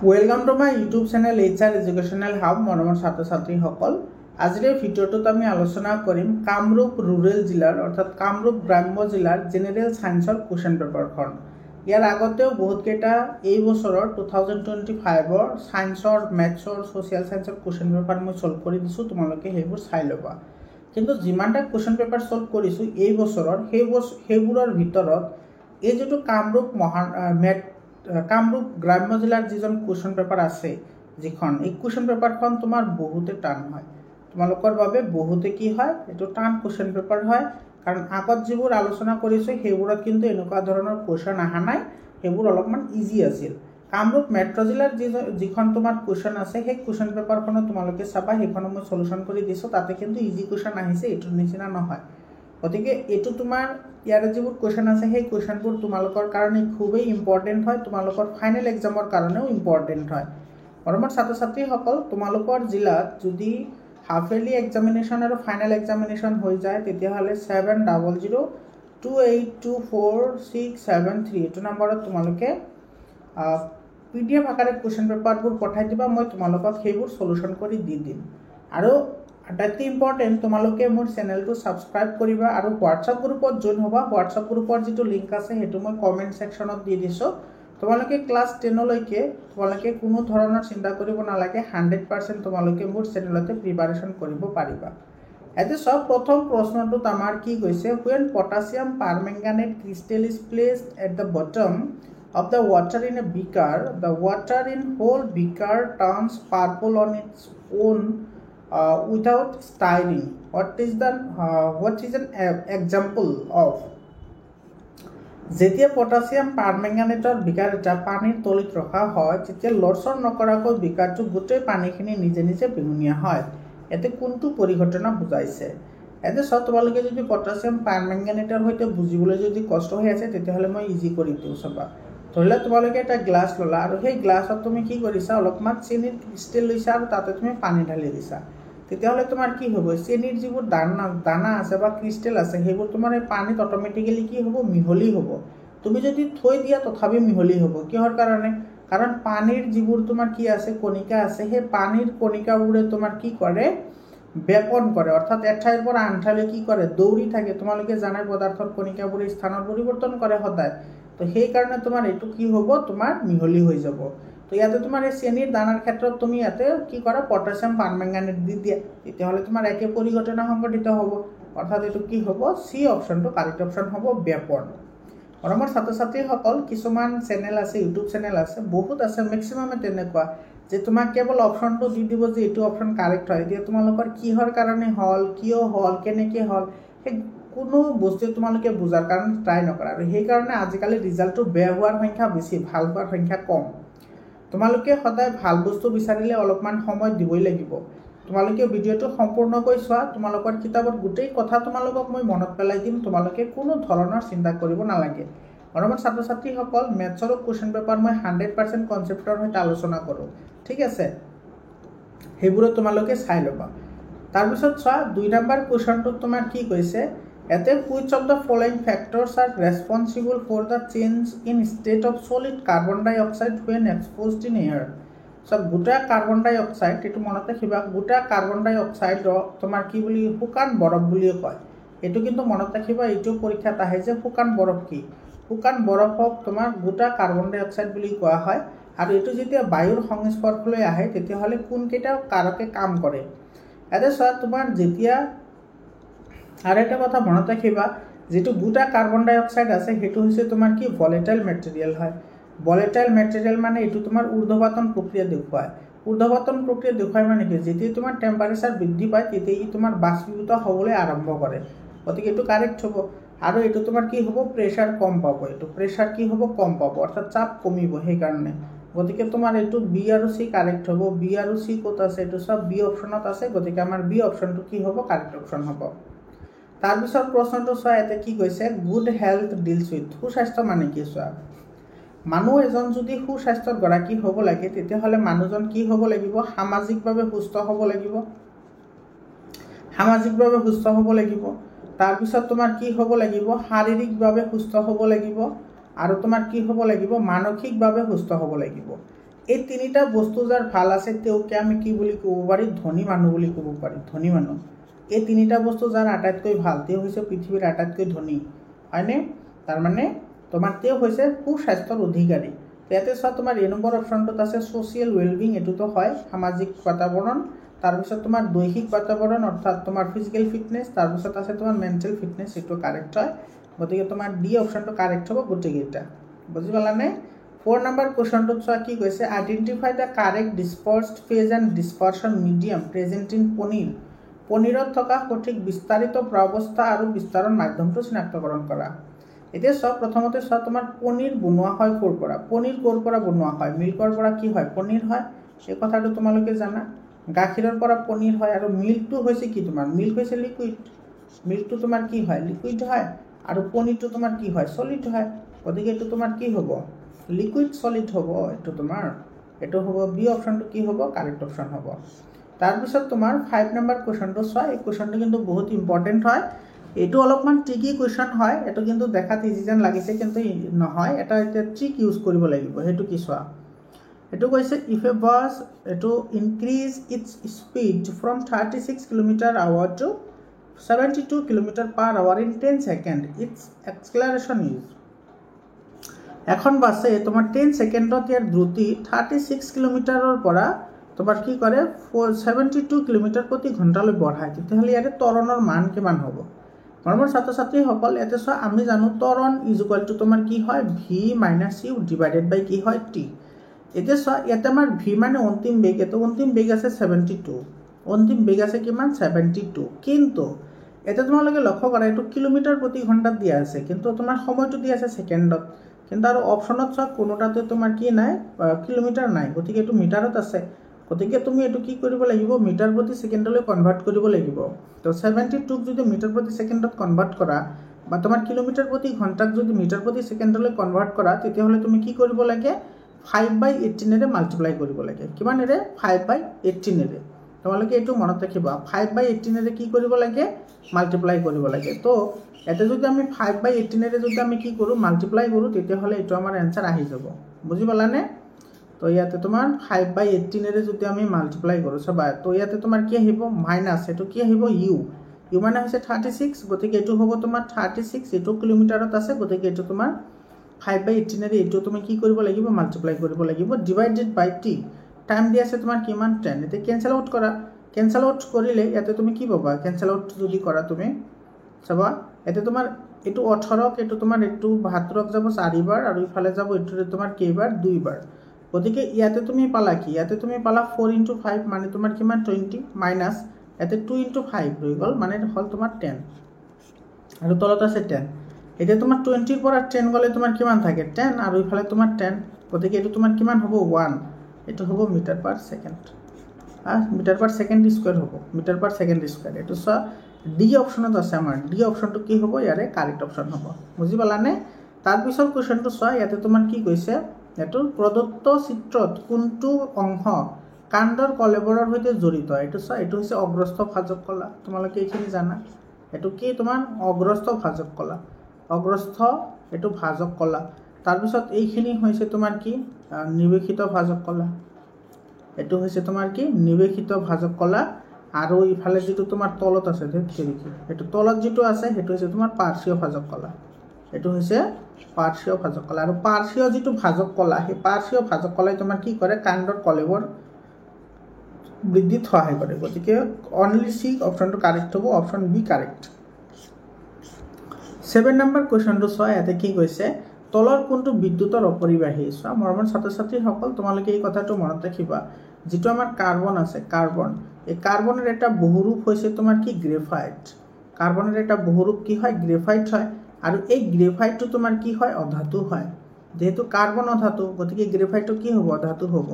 Welcome to my YouTube channel HR educational hub মৰমৰ ছাত্ৰ ছাত্ৰীসকল। আজিৰ এই ভিডিঅ'টোত আমি আলোচনা কৰিম কামৰূপ ৰুৰেল জিলাৰ অৰ্থাৎ কামৰূপ গ্ৰাম্য জিলাৰ জেনেৰেল সায়েন্সৰ কুৱেশ্যন পেপাৰখন। ইয়াৰ আগতেও বহুতকেইটা এই বছৰৰ 2025ৰ সায়েন্সৰ মেথছৰ ছ'চিয়েল সায়েন্সৰ কুৱেশ্যন পেপাৰ মই ছল্ভ কৰি দিছোঁ, তোমালোকে সেইবোৰ চাই ল'বা। কিন্তু যিমানটা কুৱেশ্যন পেপাৰ ছল্ভ কৰিছোঁ এই বছৰৰ সেইবোৰৰ ভিতৰত এই যিটো কামৰূপ গ্ৰাম্য জিলাৰ যিজন কুৱেশ্যন পেপাৰ আছে যিখন এই কুৱেশ্যন পেপাৰখন তোমাৰ বহুতে টান হয়, তোমালোকৰ বাবে বহুতে কি হয় এইটো টান কুৱেশ্যন পেপাৰ হয়। কাৰণ আগত যিবোৰ আলোচনা কৰিছোঁ সেইবোৰত কিন্তু এনেকুৱা ধৰণৰ কুৱেশ্যন অহা নাই, সেইবোৰ অলপমান ইজি আছিল। কামৰূপ মেট্ৰ' জিলাৰ যিখন তোমাৰ কুৱেশ্যন আছে সেই কুৱেশ্যন পেপাৰখনত তোমালোকে চাবা, সেইখনো মই সলিউশ্যন কৰি দিছোঁ, তাতে কিন্তু ইজি কুৱেশ্যন আহিছে, এইটোৰ নিচিনা নহয়। গতিকে এইটো তোমাৰ ইয়াৰে যিবোৰ কুৱেশ্যন আছে সেই কুৱেশ্যনবোৰ তোমালোকৰ কাৰণে খুবেই ইম্পৰ্টেণ্ট হয়, তোমালোকৰ ফাইনেল এক্সামৰ কাৰণেও ইম্পৰ্টেণ্ট হয়। মৰমৰ ছাত্ৰ ছাত্ৰীসকল, তোমালোকৰ জিলাত যদি হাফ ইয়াৰলি এক্সামিনেশ্যন আৰু ফাইনেল এক্সামিনেশ্যন হৈ যায় তেতিয়াহ'লে 7002824673 এইটো নম্বৰত তোমালোকে PDF আকাৰে কুৱেশ্যন পেপাৰবোৰ পঠাই দিবা, মই তোমালোকক সেইবোৰ সলিউশ্যন কৰি দি দিম। আৰু আটাইতকৈ ইম্পৰ্টেণ্ট, তোমালোকে মোৰ চেনেলটো ছাবস্ক্ৰাইব কৰিবা আৰু হোৱাটছআপ গ্ৰুপত জইন হ'বা। হোৱাটছআপ গ্ৰুপৰ যিটো লিংক আছে সেইটো মই কমেণ্ট ছেকশ্যনত দি দিছোঁ। তোমালোকে ক্লাছ 10লৈকে তোমালোকে কোনো ধৰণৰ চিন্তা কৰিব নালাগে, 100% তোমালোকে মোৰ চেনেলতে প্ৰিপাৰেশ্যন কৰিব পাৰিবা। এতিয়া চব প্ৰথম প্ৰশ্নটোত আমাৰ কি কৈছে, when potassium permanganate crystal is placed at the bottom of the water in a beaker, the water in whole beaker turns purple on its own without stirring. What is an example of? যেতিয়া potassium পাৰমেংগানেটৰ বিকাৰ এটা পানীৰ তলিত ৰখা হয় তেতিয়া লৰচৰ নকৰাকৈ বিকাৰটো গোটেই পানীখিনি নিজে নিজে বেঙুনীয়া হয়। ইয়াতে কোনটো পৰিঘটনা বুজাইছে? এতিয়া চব তোমালোকে যদি পটাছিয়াম পাৰমেংগানেটৰ সৈতে বুজিবলৈ যদি কষ্ট হৈ আছে তেতিয়াহ'লে মই ইজি কৰি দিওঁ। চাবা, ধৰি লোৱা তোমালোকে এটা গ্লাছ ল'লা আৰু সেই গ্লাছত তুমি কি কৰিছা, অলপমান চেনিৰ ক্ৰিষ্টেল লৈছা আৰু তাতে তুমি পানী ঢালি দিছা। তেতিয়াহ'লে তোমাৰ কি হ'ব, চেনিৰ যিবোৰ দানা আছে বা ক্ৰিষ্টেল আছে সেইবোৰ তোমাৰ এই পানীত অট'মেটিকেলি কি হ'ব, মিহলি হ'ব। তুমি যদি থৈ দিয়া তথাপি মিহলি হ'ব। কিহৰ কাৰণে? কাৰণ পানীৰ যিবোৰ তোমাৰ কি আছে, কণিকা আছে, সেই পানীৰ কণিকাবোৰে তোমাৰ কি কৰে, বেপন কৰে, অৰ্থাৎ এঠাইৰ পৰা আন ঠাইলৈ কি কৰে, দৌৰি থাকে। তোমালোকে জানাই পদাৰ্থৰ কণিকাবোৰে স্থানৰ পৰিৱৰ্তন কৰে সদায়, তো সেইকাৰণে তোমাৰ এইটো কি হ'ব, তোমাৰ মিহলি হৈ যাব। তো ইয়াতে তোমাৰ এই চেনিৰ দানাৰ ক্ষেত্ৰত তুমি ইয়াতে কি কৰা, পটাছিয়াম পাৰমেংগানেট দি দিয়া, তেতিয়াহ'লে তোমাৰ একে পৰিঘটনা সংঘটিত হ'ব, অৰ্থাৎ এইটো কি হ'ব, চি অপশ্যনটো কাৰেক্ট অপশ্যন হ'ব, বেপন। মৰমৰ ছাত্ৰ ছাত্ৰীসকল, কিছুমান চেনেল আছে, ইউটিউব চেনেল আছে, বহুত আছে, মেক্সিমামে তেনেকুৱা যে তোমাক কেৱল অপশ্যনটো দি দিব যে এইটো অপশ্যন কাৰেক্ট হয়। এতিয়া তোমালোকৰ কিহৰ কাৰণে হ'ল, কিয় হ'ল, কেনেকৈ হ'ল, সেই কোনো বস্তুৱে তোমালোকে বুজাৰ কাৰণে ট্ৰাই নকৰা, আৰু সেইকাৰণে আজিকালি ৰিজাল্টটো বেয়া হোৱাৰ সংখ্যা বেছি, ভাল হোৱাৰ সংখ্যা কম। তোমালোকে সদায় ভাল বস্তু বিচাৰিলে অলপমান সময় দিবই লাগিব। তোমালোকে ভিডিঅ'টো সম্পূৰ্ণকৈ চোৱা, তোমালোকৰ কিতাপত গোটেই কথা তোমালোকক মই মনত পেলাই দিম, তোমালোকে কোনো ধৰণৰ চিন্তা কৰিব নালাগে। মৰমৰ ছাত্ৰ ছাত্ৰীসকল, মেথছৰ কুৱেশ্যন পেপাৰ মই 100% কনচেপ্টৰ সৈতে আলোচনা কৰোঁ, ঠিক আছে, সেইবোৰত তোমালোকে চাই ল'বা। তাৰপিছত চোৱা, 2 নম্বৰ কুৱেশ্যনটোত তোমাৰ কি কৈছে, ইয়াতে which of the following factors are responsible for the change in state of solid carbon dioxide when exposed in air? চব গোটা কাৰ্বন ডাই অক্সাইড, এইটো মনত ৰাখিবা, গোটা কাৰ্বন ডাই অক্সাইডক তোমাৰ কি বুলি, শুকান বৰফ বুলিও কয়। এইটো কিন্তু মনত ৰাখিবা, এইটো পৰীক্ষাত আহে যে শুকান বৰফ কি, শুকান বৰফক তোমাৰ গোটা কাৰ্বন ডাই অক্সাইড বুলি কোৱা হয়। আৰু এইটো যেতিয়া বায়ুৰ সংস্পৰ্শলৈ আহে তেতিয়াহ'লে কোনকেইটা কাৰকে কাম কৰে। ইয়াতে চোৱা, তোমাৰ যেতিয়া আৰু এটা কথা মনত ৰাখিবা, যিটো গোটা কাৰ্বন ডাই অক্সাইড আছে সেইটো হৈছে তোমাৰ কি, ভলেটাইল মেটেৰিয়েল হয়। ভলেটাইল মেটেৰিয়েল মানে এইটো তোমাৰ ঊৰ্ধ্বপাতন প্ৰক্ৰিয়া দেখুৱায়। ঊৰ্ধ্বপাতন প্ৰক্ৰিয়া দেখুৱাই মানে কি, যেতিয়া তোমাৰ টেম্পাৰেচাৰ বৃদ্ধি পায় তেতিয়া ই তোমাৰ বাষ্পীভূত হ'বলৈ আৰম্ভ কৰে, গতিকে এইটো কাৰেক্ট হ'ব। আৰু এইটো তোমাৰ কি হ'ব, প্ৰেছাৰ কম পাব, এইটো প্ৰেছাৰ কি হ'ব, কম পাব, অৰ্থাৎ চাপ কমিব, সেইকাৰণে। গতিকে তোমাৰ এইটো বি আৰু চি কাৰেক্ট হ'ব। বি আৰু চি ক'ত আছে, এইটো চব বি অপশ্যনত আছে, গতিকে আমাৰ বি অপশ্যনটো কি হ'ব, কাৰেক্ট অপশ্যন হ'ব। তাৰপিছত প্ৰশ্নটো চোৱা, ইয়াতে কি কৈছে, গুড হেল্থ ডিলছ উইথ, সুস্বাস্থ্য মানে কি চোৱা, মানুহ এজন যদি সুস্বাস্থ্যৰ গৰাকী হ'ব লাগে তেতিয়াহ'লে মানুহজন কি হ'ব লাগিব, সামাজিকভাৱে সুস্থ হ'ব লাগিব, সামাজিকভাৱে সুস্থ হ'ব লাগিব। তাৰপিছত তোমাৰ কি হ'ব লাগিব, শাৰীৰিকভাৱে সুস্থ হ'ব লাগিব, আৰু তোমাৰ কি হ'ব লাগিব, মানসিকভাৱে সুস্থ হ'ব লাগিব। এই তিনিটা বস্তু যাৰ ভাল আছে তেওঁকে আমি কি বুলি ক'ব পাৰি ধনী মানুহ বুলি ক'ব পাৰি ধনী মানুহ এই তিনিটা বস্তু যাৰ আটাইতকৈ ভাল তেওঁ হৈছে পৃথিৱীৰ আটাইতকৈ ধনী হয়নে তাৰমানে তোমাৰ তেওঁ হৈছে সুস্বাস্থ্যৰ অধিকাৰী ইয়াতে চোৱা তোমাৰ এ নম্বৰ অপশ্যনটোত আছে ছ'চিয়েল ৱেলবিং এটোতো হয় সামাজিক বাতাবৰণ তাৰপিছত তোমাৰ দৈহিক বাতাবৰণ অৰ্থাৎ তোমাৰ ফিজিকেল ফিটনেছ তাৰপিছত আছে তোমাৰ মেণ্টেল ফিটনেছ এইটো কাৰেক্ট হয় গতিকে তোমাৰ ডি অপশ্যনটো কাৰেক্ট হ'ব গোটেইকেইটা বুজি পালানে 4 নম্বৰ কোৱেশ্যনটোত চোৱা কি কৈছে identify the correct dispersed phase and dispersion medium present in paneer পনীৰত থকা সঠিক বিস্তাৰিত প্ৰাৱস্থা আৰু বিস্তাৰণ মাধ্যমটো চিনাক্তকৰণ কৰা এতিয়া চোৱা প্ৰথমতে চোৱা তোমাৰ পনীৰ বনোৱা হয় ক'ৰ পৰা বনোৱা হয় মিল্কৰ পৰা কি হয় পনীৰ হয় এই কথাটো তোমালোকে জানা গাখীৰৰ পৰা পনীৰ হয় আৰু মিল্কটো হৈছে কি তোমাৰ মিল্ক হৈছে লিকুইড মিল্কটো তোমাৰ কি হয় লিকুইড হয় আৰু পনীৰটো তোমাৰ কি হয় সলিড হয় গতিকে এইটো তোমাৰ কি হ'ব লিকুইড সলিড হ'ব এইটো হ'ব বি অপশ্যনটো কি হ'ব কাৰেক্ট অপশ্যন হ'ব তাৰপিছত তোমাৰ 5 নম্বৰ কোৱেশ্যনটো চোৱা এই কোৱেশ্যনটো কিন্তু বহুত ইম্পৰ্টেণ্ট হয় এইটো অলপমান ট্ৰিকি কুৱেশ্যন হয় এইটো কিন্তু দেখাত ইজি যেন লাগিছে কিন্তু নহয় এটা ট্ৰিক ইউজ কৰিব লাগিব সেইটো কি চোৱা এইটো কৈছে ইফ এ বাছ এইটো increase its speed from 36 km/h to 72 km/h in 10 seconds its acceleration is এখন বাছে তোমাৰ 10 সেকেন্ডত ইয়াৰ দ্ৰুতি 36 কিলোমিটাৰৰ পৰা তোমাৰ কি কৰে 72 কিলোমিটাৰ প্ৰতি ঘণ্টালৈ বঢ়ায় তেতিয়াহ'লে ইয়াৰ ত্বৰণৰ মান কিমান হ'ব মৰমৰ ছাত্ৰ-ছাত্ৰীসকল এতে চোৱা আমি জানো ত্বৰণ ইজ ইকুৱেল টু তোমাৰ কি হয় v - u ডিভাইডেড বাই কি হয় t এতিয়া চোৱা ইয়াতে আমাৰ v মানে অন্তিম বেগ এটো অন্তিম বেগ আছে 72 অন্তিম বেগ আছে কিমান 72 কিন্তু এটা তোমালোকে লক্ষ্য কৰা এটো কিলোমিটাৰ প্ৰতি ঘণ্টাত দিয়া আছে কিন্তু তোমাৰ সময়টো দিয়া আছে সেকেন্ডত কিন্তু আৰু অপশ্যনত চোৱা কোনোটাতে তোমাৰ কি নাই কিলোমিটাৰ নাই গতিকে এটো মিটাৰত আছে গতিকে তুমি এটো কি কৰিব লাগিব মিটাৰ প্ৰতি সেকেন্ডলৈ কনভাৰ্ট কৰিব লাগিব তো 72 ক যদি মিটাৰ প্ৰতি সেকেন্ডত কনভাৰ্ট কৰা বা তোমাৰ কিলোমিটাৰ প্ৰতি ঘণ্টাক যদি মিটাৰ প্ৰতি সেকেন্ডলৈ কনভাৰ্ট কৰা তেতিয়াহ'লে তুমি কি কৰিব লাগে 5/18 এৰে মাল্টিপ্লাই কৰিব লাগে কিমানেৰে 5/18 এৰে তোমালোকে এটো মনত ৰাখিবা 5/18 এৰে কি কৰিব লাগে মাল্টিপ্লাই কৰিব লাগে তো এতে যদি আমি 5/18 এৰে যদি আমি কি কৰো মাল্টিপ্লাই কৰো তেতিয়াহ'লে এটো আমাৰ आंसर আহি যাব বুজি পালানে তো ইয়াতে তোমাৰ 5/18 এৰে যদি আমি মাল্টিপ্লাই কৰো সবা তো ইয়াতে তোমাৰ কি আহিব মাইনাস এটো কি আহিব u মানে হৈছে 36 গতিকে এটো হ'ব তোমাৰ 36 এটো কিলোমিটাৰত আছে গতিকে এটো তোমাৰ 5/18 এৰে এটো তুমি কি কৰিব লাগিব মাল্টিপ্লাই কৰিব লাগিব ডিভাইডেড বাই t টাইম দি আছে তোমাৰ কিমান 10 এতে ক্যান্সেল আউট কৰা ক্যান্সেল আউট কৰিলে ইয়াতে তুমি কি পাবা ক্যান্সেল আউট যদি কৰা তুমি সবা এতে তোমাৰ এটো 18 এটো তোমাৰ এটো 72 যাব 4 বাৰ আৰু ইফালে যাব এটো তোমাৰ কেইবাৰ 2 বাৰ গতিকে ইয়াতে তুমি পালা কি ইয়াতে তুমি পালা 4 * 5 মানে তোমাৰ কিমান 20 মাইনাস এতে 2 * 5 হৈ গল মানে হল তোমাৰ 10 আৰু তলত আছে 10 এটা তোমাৰ 20 ৰ পৰা 10 গলে তোমাৰ কিমান থাকে 10 আৰু ইফালে তোমাৰ 10 গতিকে এটো তোমাৰ কিমান হ'ব 1 এটো হ'ব metre per second metre per second square হ'ব মিটাৰ পাৰ সেকেন্ড স্কয়াৰ এটো সা ডি অপশনত আছে আমাৰ ডি অপশনটো কি হ'ব ইয়াৰে কাৰেক্ট অপশন হ'ব বুজি পালানে তাৰ পিছৰ কোৱেশ্চনটো চোৱা ইয়াতে তোমাৰ কি কৈছে এটো প্ৰদত্ত চিত্ৰত কোনটো অংশ কাণ্ডৰ কলেবৰৰ সৈতে জড়িত এটো চোৱা এটো হৈছে অগ্ৰস্থ ভাজক কলা তোমালোকে এইখিনি জানা এটো কি তোমাৰ অগ্ৰস্থ ভাজক কলা অগ্ৰস্থ এটো ভাজক কলা তাৰ পিছত এইখিনি হৈছে তোমাৰ কি নিবেশিত ভাজক কলা এটো হৈছে তোমাৰ কি নিবেশিত ভাজক কলা আৰু ইফালে যেটো তোমাৰ তলত আছে দেখি এটো তলত যেটো আছে হেটো হৈছে তোমাৰ পাৰ্শ্বীয় ভাজক কলা এটো হৈছে পাৰ্শ্বীয় ভাজক কলা আৰু পাৰ্শ্বীয় যেটো ভাজক কলা হে পাৰ্শ্বীয় ভাজক কলাই তোমাৰ কি কৰে কাণ্ডৰ কলেবৰ বৃদ্ধিত সহায় কৰে গতিকে অনলি সি অপশনটো কাৰেক্ট হ'ব অপশন বি কাৰেক্ট 7 নম্বৰ কোৱেশ্চনটো চোৱা ইয়াতে কি কৈছে তলৰ কোনটো বিদ্যুতৰ অপৰিবাহী চোৱা মৰমৰ ছাত্ৰ-ছাত্ৰীসকল তোমালোকে এই কথাটো মনত ৰাখিবা যেটো আমাৰ কাৰ্বন আছে কাৰ্বন এই কাৰ্বনৰ এটা বহুৰূপ হৈছে তোমাৰ কি গ্ৰেফাইট কাৰ্বনৰ এটা বহুৰূপ কি হয় গ্ৰেফাইট হয় আৰু এই গ্ৰেফাইটটো তোমাৰ কি হয় অধাতু হয় যেহেতু কাৰ্বন অধাতু গতিকে গ্ৰেফাইটটো কি হ'ব অধাতু হ'ব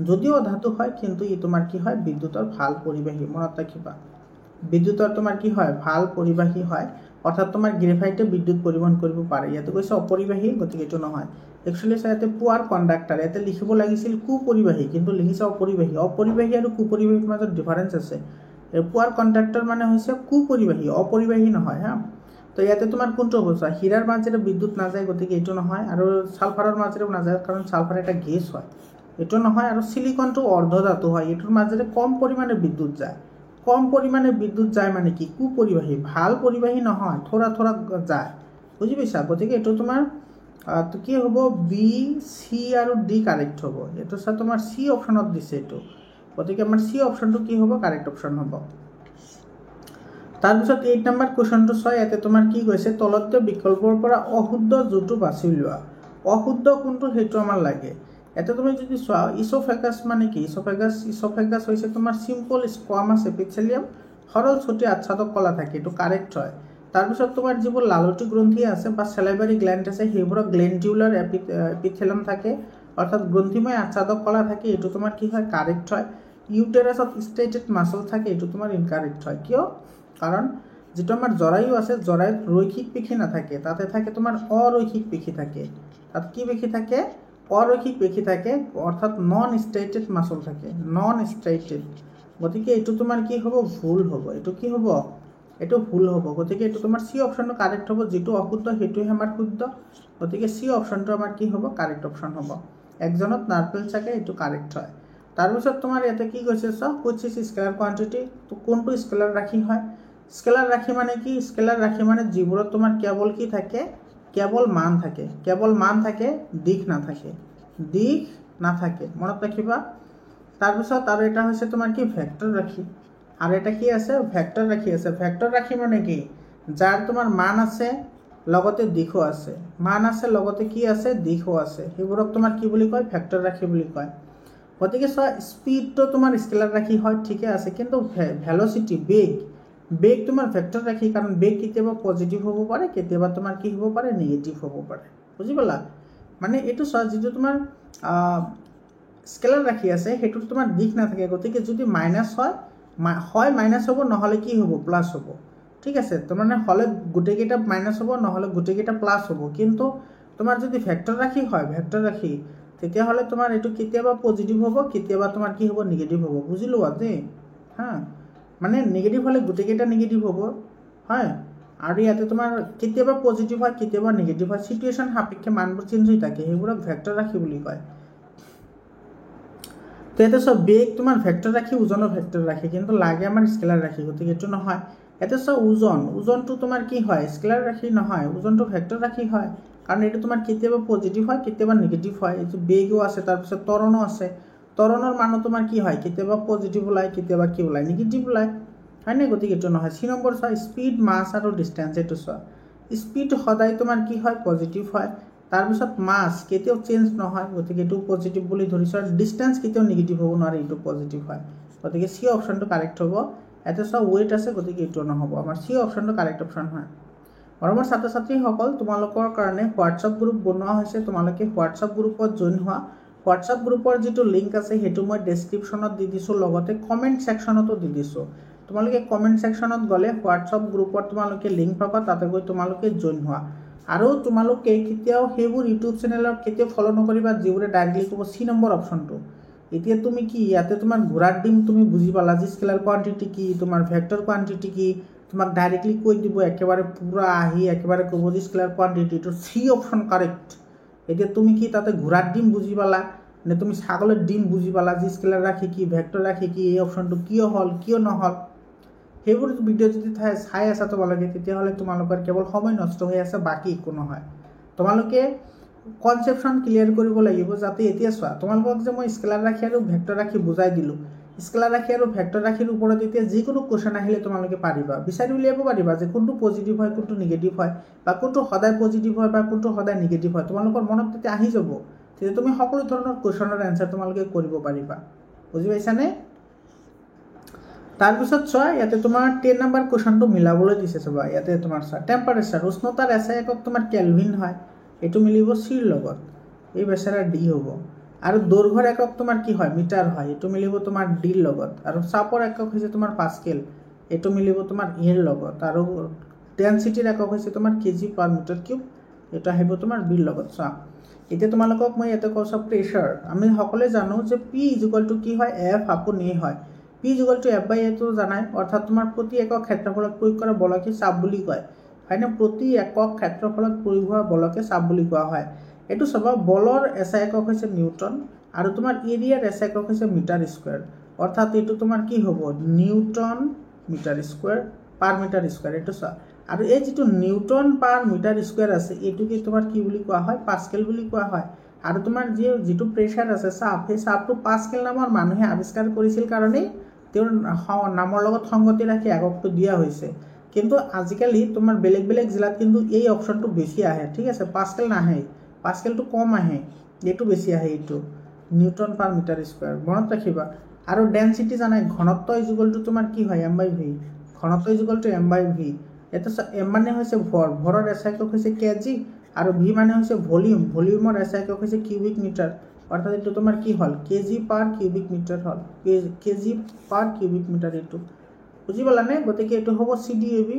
যদিও অধাতু হয় কিন্তু ই তোমাৰ কি হয় বিদ্যুতৰ ভাল পৰিবাহী মনত ৰাখিবা বিদ্যুতৰ তোমাৰ কি হয় ভাল পৰিবাহী হয় অৰ্থাৎ তোমাৰ গ্ৰেফাইটে বিদ্যুৎ পৰিবহন কৰিব পাৰে ইয়াতে কৈছে অপৰিবাহী গতিকে এটো নহয় একচুয়ালি সাথে পুয়াৰ কন্ডাক্টৰ এতে লিখিব লাগিছিল কুপৰিবাহী কিন্তু লিখিছে অপৰিবাহী অপৰিবাহী আৰু কুপৰিবাহীৰ মাজত ডিফাৰেন্স আছে পুয়াৰ কন্ডাক্টৰ মানে হৈছে কুপৰিবাহী অপৰিবাহী নহয় হা তো ইয়াতে তোমাৰ কোনটো হ'ব হীৰাৰ মাজেৰে বিদ্যুৎ না যায় গতিকে এটো নহয় আৰু সালফাৰৰ মাজেৰে না যায় কাৰণ সালফাৰ এটা গেছ হয় এইটো নহয়। আৰু সিলিকনটো অৰ্ধধাতু হয়, এইটোৰ মাজেৰে কম পৰিমাণে বিদ্যুৎ যায়। কম পৰিমাণে বিদ্যুৎ যায় মানে কি কুপৰিবাহী, ভাল পৰিবাহী নহয়, থোৰা থোৰা যায়, বুজি পাইছা। গতিকে এইটো তোমাৰ কি হ'ব বি চি আৰু ডি কাৰেক্ট হ'ব। এইটো চা তোমাৰ চি অপশ্যনত দিছে এইটো, গতিকে আমাৰ চি অপশ্যনটো কি হ'ব কাৰেক্ট অপশ্যন হ'ব। তাৰপিছত 8 নম্বৰ কুৱেশ্যনটো চোৱা, ইয়াতে তোমাৰ কি কৈছে তলত দিয়া বিকল্পৰ পৰা অশুদ্ধ যোনটো বাছি উলিওৱা। অশুদ্ধ কোনটো সেইটো আমাৰ লাগে। ইয়াতে তুমি যদি চোৱা ইছ'ফেগাছ মানে কি, ইছ'ফেগাছ হৈছে তোমাৰ চিম্পল স্কোৱামাছ এপিথেলিয়াম, সৰল ছুটি আচ্ছাদক কলা থাকে, এইটো কাৰেক্ট হয়। তাৰপিছত তোমাৰ যিবোৰ লালতি গ্ৰন্থি আছে বা চেলাইভাৰী গ্লেণ্ড আছে সেইবোৰত গ্লেণ্ডিউলাৰ এপিথেলিয়াম থাকে, অৰ্থাৎ গ্ৰন্থিময় আচ্ছাদক কলা থাকে, এইটো তোমাৰ কি হয় কাৰেক্ট হয়। ইউটেৰাছত ষ্টেটেড মাছল থাকে, এইটো তোমাৰ ইনকাৰেক্ট হয়। কিয়? কাৰণ যিটো আমাৰ জৰায়ু আছে, জৰায়ুত ৰৈখিক পেশী নাথাকে, তাতে থাকে তোমাৰ অৰৈখিক পেশী থাকে। তাত কি পেশী থাকে? অৰৈখিক পেশী থাকে, অৰ্থাৎ নন ষ্টেটেড মাছল থাকে, নন ষ্টেটেড। গতিকে এইটো তোমাৰ কি হ'ব ভুল হ'ব। এইটো কি হ'ব? এইটো ভুল হ'ব। গতিকে এইটো তোমাৰ চি অপশ্যনটো কাৰেক্ট হ'ব। যিটো অশুদ্ধ সেইটোহে আমাৰ শুদ্ধ, গতিকে চি অপশ্যনটো আমাৰ কি হ'ব কাৰেক্ট অপশ্যন হ'ব। একজনত নাৰ্ভেল চাগে, এইটো কাৰেক্ট হয়। তাৰপিছত তোমাৰ ইয়াতে কি কৈছে চোৱা, হুইচ ইজ স্কেলাৰ কোৱান্টিটি, কোনটো স্কেলাৰ ৰাশি হয়। স্কেলাৰ ৰাশি মানে কি? স্কেলাৰ ৰাশি মানে যিবোৰত তোমাৰ কেৱল কি থাকে, কেৱল মান থাকে, কেৱল মান থাকে, দিশ নাথাকে, দিশ নাথাকে, মনত ৰাখিবা। তাৰপিছত আৰু এটা হৈছে তোমাৰ কি ভেক্টৰ ৰাশি, আৰু এটা কি আছে ভেক্টৰ ৰাশি আছে। ভেক্টৰ ৰাশি মানে কি? যাৰ তোমাৰ মান আছে লগতে দিশো আছে, মান আছে লগতে কি আছে দিশো আছে, সেইবোৰক তোমাৰ কি বুলি কয় ভেক্টৰ ৰাশি বুলি কয়। গতিকে চোৱা স্পীডটো তোমাৰ স্কেলাৰ ৰাশি হয়, ঠিকে আছে, কিন্তু ভেলচিটি বেগ তোমাৰ ভেক্টৰ ৰাশি, কাৰণ বেগ কেতিয়াবা পজিটিভ হ'ব পাৰে, কেতিয়াবা তোমাৰ কি হ'ব পাৰে নিগেটিভ হ'ব পাৰে, বুজি পালা। মানে এইটো চোৱা যিটো তোমাৰ স্কেলাৰ ৰাশি আছে সেইটোত তোমাৰ দিশ নাথাকে, গতিকে যদি মাইনাছ হয় মাইনাছ হ'ব, নহ'লে কি হ'ব প্লাছ হ'ব, ঠিক আছে। তাৰমানে হ'লে গোটেইকেইটা মাইনাছ হ'ব, নহ'লে গোটেইকেইটা প্লাছ হ'ব। কিন্তু তোমাৰ যদি ভেক্টৰ ৰাশি হয়, ভেক্টৰ ৰাশি, তেতিয়াহ'লে তোমাৰ এইটো কেতিয়াবা পজিটিভ হ'ব, কেতিয়াবা তোমাৰ কি হ'ব নিগেটিভ হ'ব, বুজি লোৱা দেই হা। মানে নিগেটিভ হ'লে গোটেইকেইটা নিগেটিভ হ'ব, হয়। আৰু ইয়াতে তোমাৰ কেতিয়াবা পজিটিভ হয়, কেতিয়াবা নিগেটিভ হয়, চিটুৱেশ্যন সাপেক্ষে মানবোৰ চেঞ্জ হৈ থাকে, সেইবোৰক ভেক্টৰ ৰাশি বুলি কয়। তো ইয়াতে চোৱা বেগ তোমাৰ ভেক্টৰ ৰাশি, ওজনৰ ভেক্টৰ ৰাশি, কিন্তু লাগে আমাৰ স্কেলাৰ ৰাশি, গতিকে এইটো নহয়। ইয়াতে চোৱা ওজনটো তোমাৰ কি হয় স্কেলাৰ ৰাশি নহয়, ওজনটো ভেক্টৰ ৰাশি হয়, কাৰণ এইটো তোমাৰ কেতিয়াবা পজিটিভ হয়, কেতিয়াবা নিগেটিভ হয়। এইটো বেগো আছে, তাৰপিছত ত্বৰণো আছে, ত্বৰণৰ মানো তোমাৰ কি হয় কেতিয়াবা পজিটিভ ওলায়, কেতিয়াবা কি ওলায় নিগেটিভ ওলায়, হয়নে। গতিকে এইটো নহয়। চি নম্বৰ চোৱা স্পীড, মাছ আৰু ডিষ্টেঞ্চ, এইটো চোৱা স্পীড সদায় তোমাৰ কি হয় পজিটিভ হয়, তাৰপিছত মাছ কেতিয়াও চেঞ্জ নহয়, গতিকে এইটো পজিটিভ বুলি ধৰিছোঁ, আৰু ডিষ্টেঞ্চ কেতিয়াও নিগেটিভ হ'ব নোৱাৰে, এইটো পজিটিভ হয়, গতিকে চি অপশ্যনটো কাৰেক্ট হ'ব। ইয়াতে চোৱা ৱেইট আছে, গতিকে এইটো নহ'ব, আমাৰ চি অপশ্যনটো কাৰেক্ট অপশ্যন হয়। মৰমৰ ছাত্ৰ ছাত্ৰীসকল, তোমালোকৰ কাৰণে হোৱাটছআপ গ্ৰুপ বনোৱা হৈছে, তোমালোকে হোৱাটছআপ গ্ৰুপত জইন হোৱা। হোৱাটছআপ গ্ৰুপৰ যিটো লিংক আছে সেইটো মই ডেছক্ৰিপশ্যনত দি দিছোঁ, লগতে কমেণ্ট ছেকশ্যনতো দি দিছোঁ। তোমালোকে কমেণ্ট ছেকশ্যনত গ'লে হোৱাটছআপ গ্ৰুপত তোমালোকে লিংক পাবা, তাতে গৈ তোমালোকে জইন হোৱা। আৰু তোমালোকে কেতিয়াও সেইবোৰ ইউটিউব চেনেলত কেতিয়াও ফ'ল' নকৰিবা যিবোৰে ডাইৰেক্টলি ক'ব চি নম্বৰ অপশ্যনটো। এতিয়া তুমি কি ইয়াতে তোমাৰ ঘোঁৰাৰ ডিম তুমি বুজি পালা যে স্কেলাৰ কোৱান্টিটি কি, তোমাৰ ভেক্টৰ কোৱান্টিটি কি, তোমাক ডাইৰেক্টলি কৈ দিব, একেবাৰে পূৰা আহি একেবাৰে ক'ব যে স্কেলাৰ কোৱান্টিটিটো চি অপশ্যন কাৰেক্ট। এতিয়া তুমি কি তাতে ঘোঁৰাৰ ডিম বুজি পালা নে তুমি ছাগলীৰ ডিম বুজি পালা যে স্কেলাৰ ৰাশি কি, ভেক্টৰ ৰাশি কি, এই অপশ্যনটো কিয় হ'ল কিয় নহ'ল, সেইবোৰ ভিডিঅ' যদি চাই আছা তোমালোকে, তেতিয়াহ'লে তোমালোকৰ কেৱল সময় নষ্ট হৈ আছে, বাকী একো নহয়। তোমালোকে কনচেপশ্যন ক্লিয়াৰ কৰিব লাগিব, যাতে এতিয়া চোৱা তোমালোকক যে মই স্কেলাৰ ৰাশি আৰু ভেক্টৰ ৰাশি বুজাই দিলোঁ, স্কেলাৰ ৰাশি আৰু ভেক্টৰ ৰাশিৰ ওপৰত এতিয়া যিকোনো কুৱেশ্যন আহিলে তোমালোকে পাৰিবা, বিচাৰি উলিয়াব পাৰিবা যে কোনটো পজিটিভ হয়, কোনটো নিগেটিভ হয়, বা কোনটো সদায় পজিটিভ হয় বা কোনটো সদায় নিগেটিভ হয়, তোমালোকৰ মনত তেতিয়া আহি যাব, তেতিয়া তুমি সকলো ধৰণৰ কুৱেশ্যনৰ এনচাৰ তোমালোকে কৰিব পাৰিবা, বুজি পাইছানে। তাৰপিছত চোৱা ইয়াতে তোমাৰ 10 নম্বৰ কুৱেশ্যনটো মিলাবলৈ দিছে, চাবা ইয়াতে তোমাৰ চোৱা টেম্পাৰেচাৰ, উষ্ণতাৰ এছাই একক তোমাৰ কেলভিন হয়, এইটো মিলিব চিৰ লগত, এই বেচেৰা ডি হ'ব। আৰু দৈৰ্ঘ্যৰ একক তোমাৰ কি হয় মিটাৰ হয়, এইটো মিলিব তোমাৰ ডিৰ লগত। আৰু চাপৰ একক হৈছে তোমাৰ পাস্কেল, এইটো মিলিব তোমাৰ ইৰ লগত। আৰু ডেনচিটিৰ একক হৈছে তোমাৰ কেজি পাৰ মিটাৰ কিউব, এইটো আহিব তোমাৰ বিৰ লগত। চোৱা এতিয়া তোমালোকক মই ইয়াতে কৈছোঁ প্ৰেছাৰ, আমি সকলোৱে জানো যে পি ইজুকেল টু কি হয় এফ আপোন এ হয়, পি ইজুকেল টু এফ বাই এটো জানাই, অৰ্থাৎ তোমাৰ প্ৰতি একক ক্ষেত্ৰফলত প্ৰয়োগ কৰা বলকে চাপ বুলি কয়, হয়নে। প্ৰতি একক ক্ষেত্ৰফলত প্ৰয়োগ হোৱা বলকে চাপ বুলি কোৱা হয়। এইটো চাবা বলৰ এছআই একক হৈছে নিউটন, আৰু তোমাৰ এৰিয়াৰ এছ একক হৈছে মিটাৰ স্কুৱেৰ, অৰ্থাৎ এইটো তোমাৰ কি হ'ব নিউটন মিটাৰ স্কুৱেৰ পাৰ মিটাৰ স্কুৱেৰ। এইটো চোৱা, আৰু এই যিটো নিউটন পাৰ মিটাৰ স্কুৱেৰ আছে এইটোকে তোমাৰ কি বুলি কোৱা হয় পাস্কেল বুলি কোৱা হয়। আৰু তোমাৰ যিটো প্ৰেছাৰ আছে চাপ, সেই চাপটো পাস্কেল নামৰ মানুহে আৱিষ্কাৰ কৰিছিল কাৰণেই তেওঁৰ নামৰ লগত সংগতি ৰাখি এককটো দিয়া হৈছে। কিন্তু আজিকালি তোমাৰ বেলেগ বেলেগ জিলাত কিন্তু এই অপশ্যনটো বেছি আহে, ঠিক আছে, পাস্কেল নাহে, পাস্কেলটো কম আহে, এইটো বেছি আহে, এইটো নিউটন পাৰ মিটাৰ স্কুৱেৰ মনত ৰাখিবা। আৰু ডেনচিটি জানাই ঘনত্ব ইজুগলটো তোমাৰ কি হয় এম বাই ভি, ঘনত্ব ইজুগলটো এম বাই ভি। এটা এম মানে হৈছে ভৰ, ভৰৰ এছ একক হৈছে কেজি, আৰু ভি মানে হৈছে ভলিউম, ভলিউমৰ এছ একক হৈছে কিউবিক মিটাৰ, অৰ্থাৎ এইটো তোমাৰ কি হ'ল কেজি পাৰ কিউবিক মিটাৰ হ'ল, কেজি পাৰ কিউবিক মিটাৰ। এইটো বুজি পালানে? গতিকে এইটো হ'ব C D A B,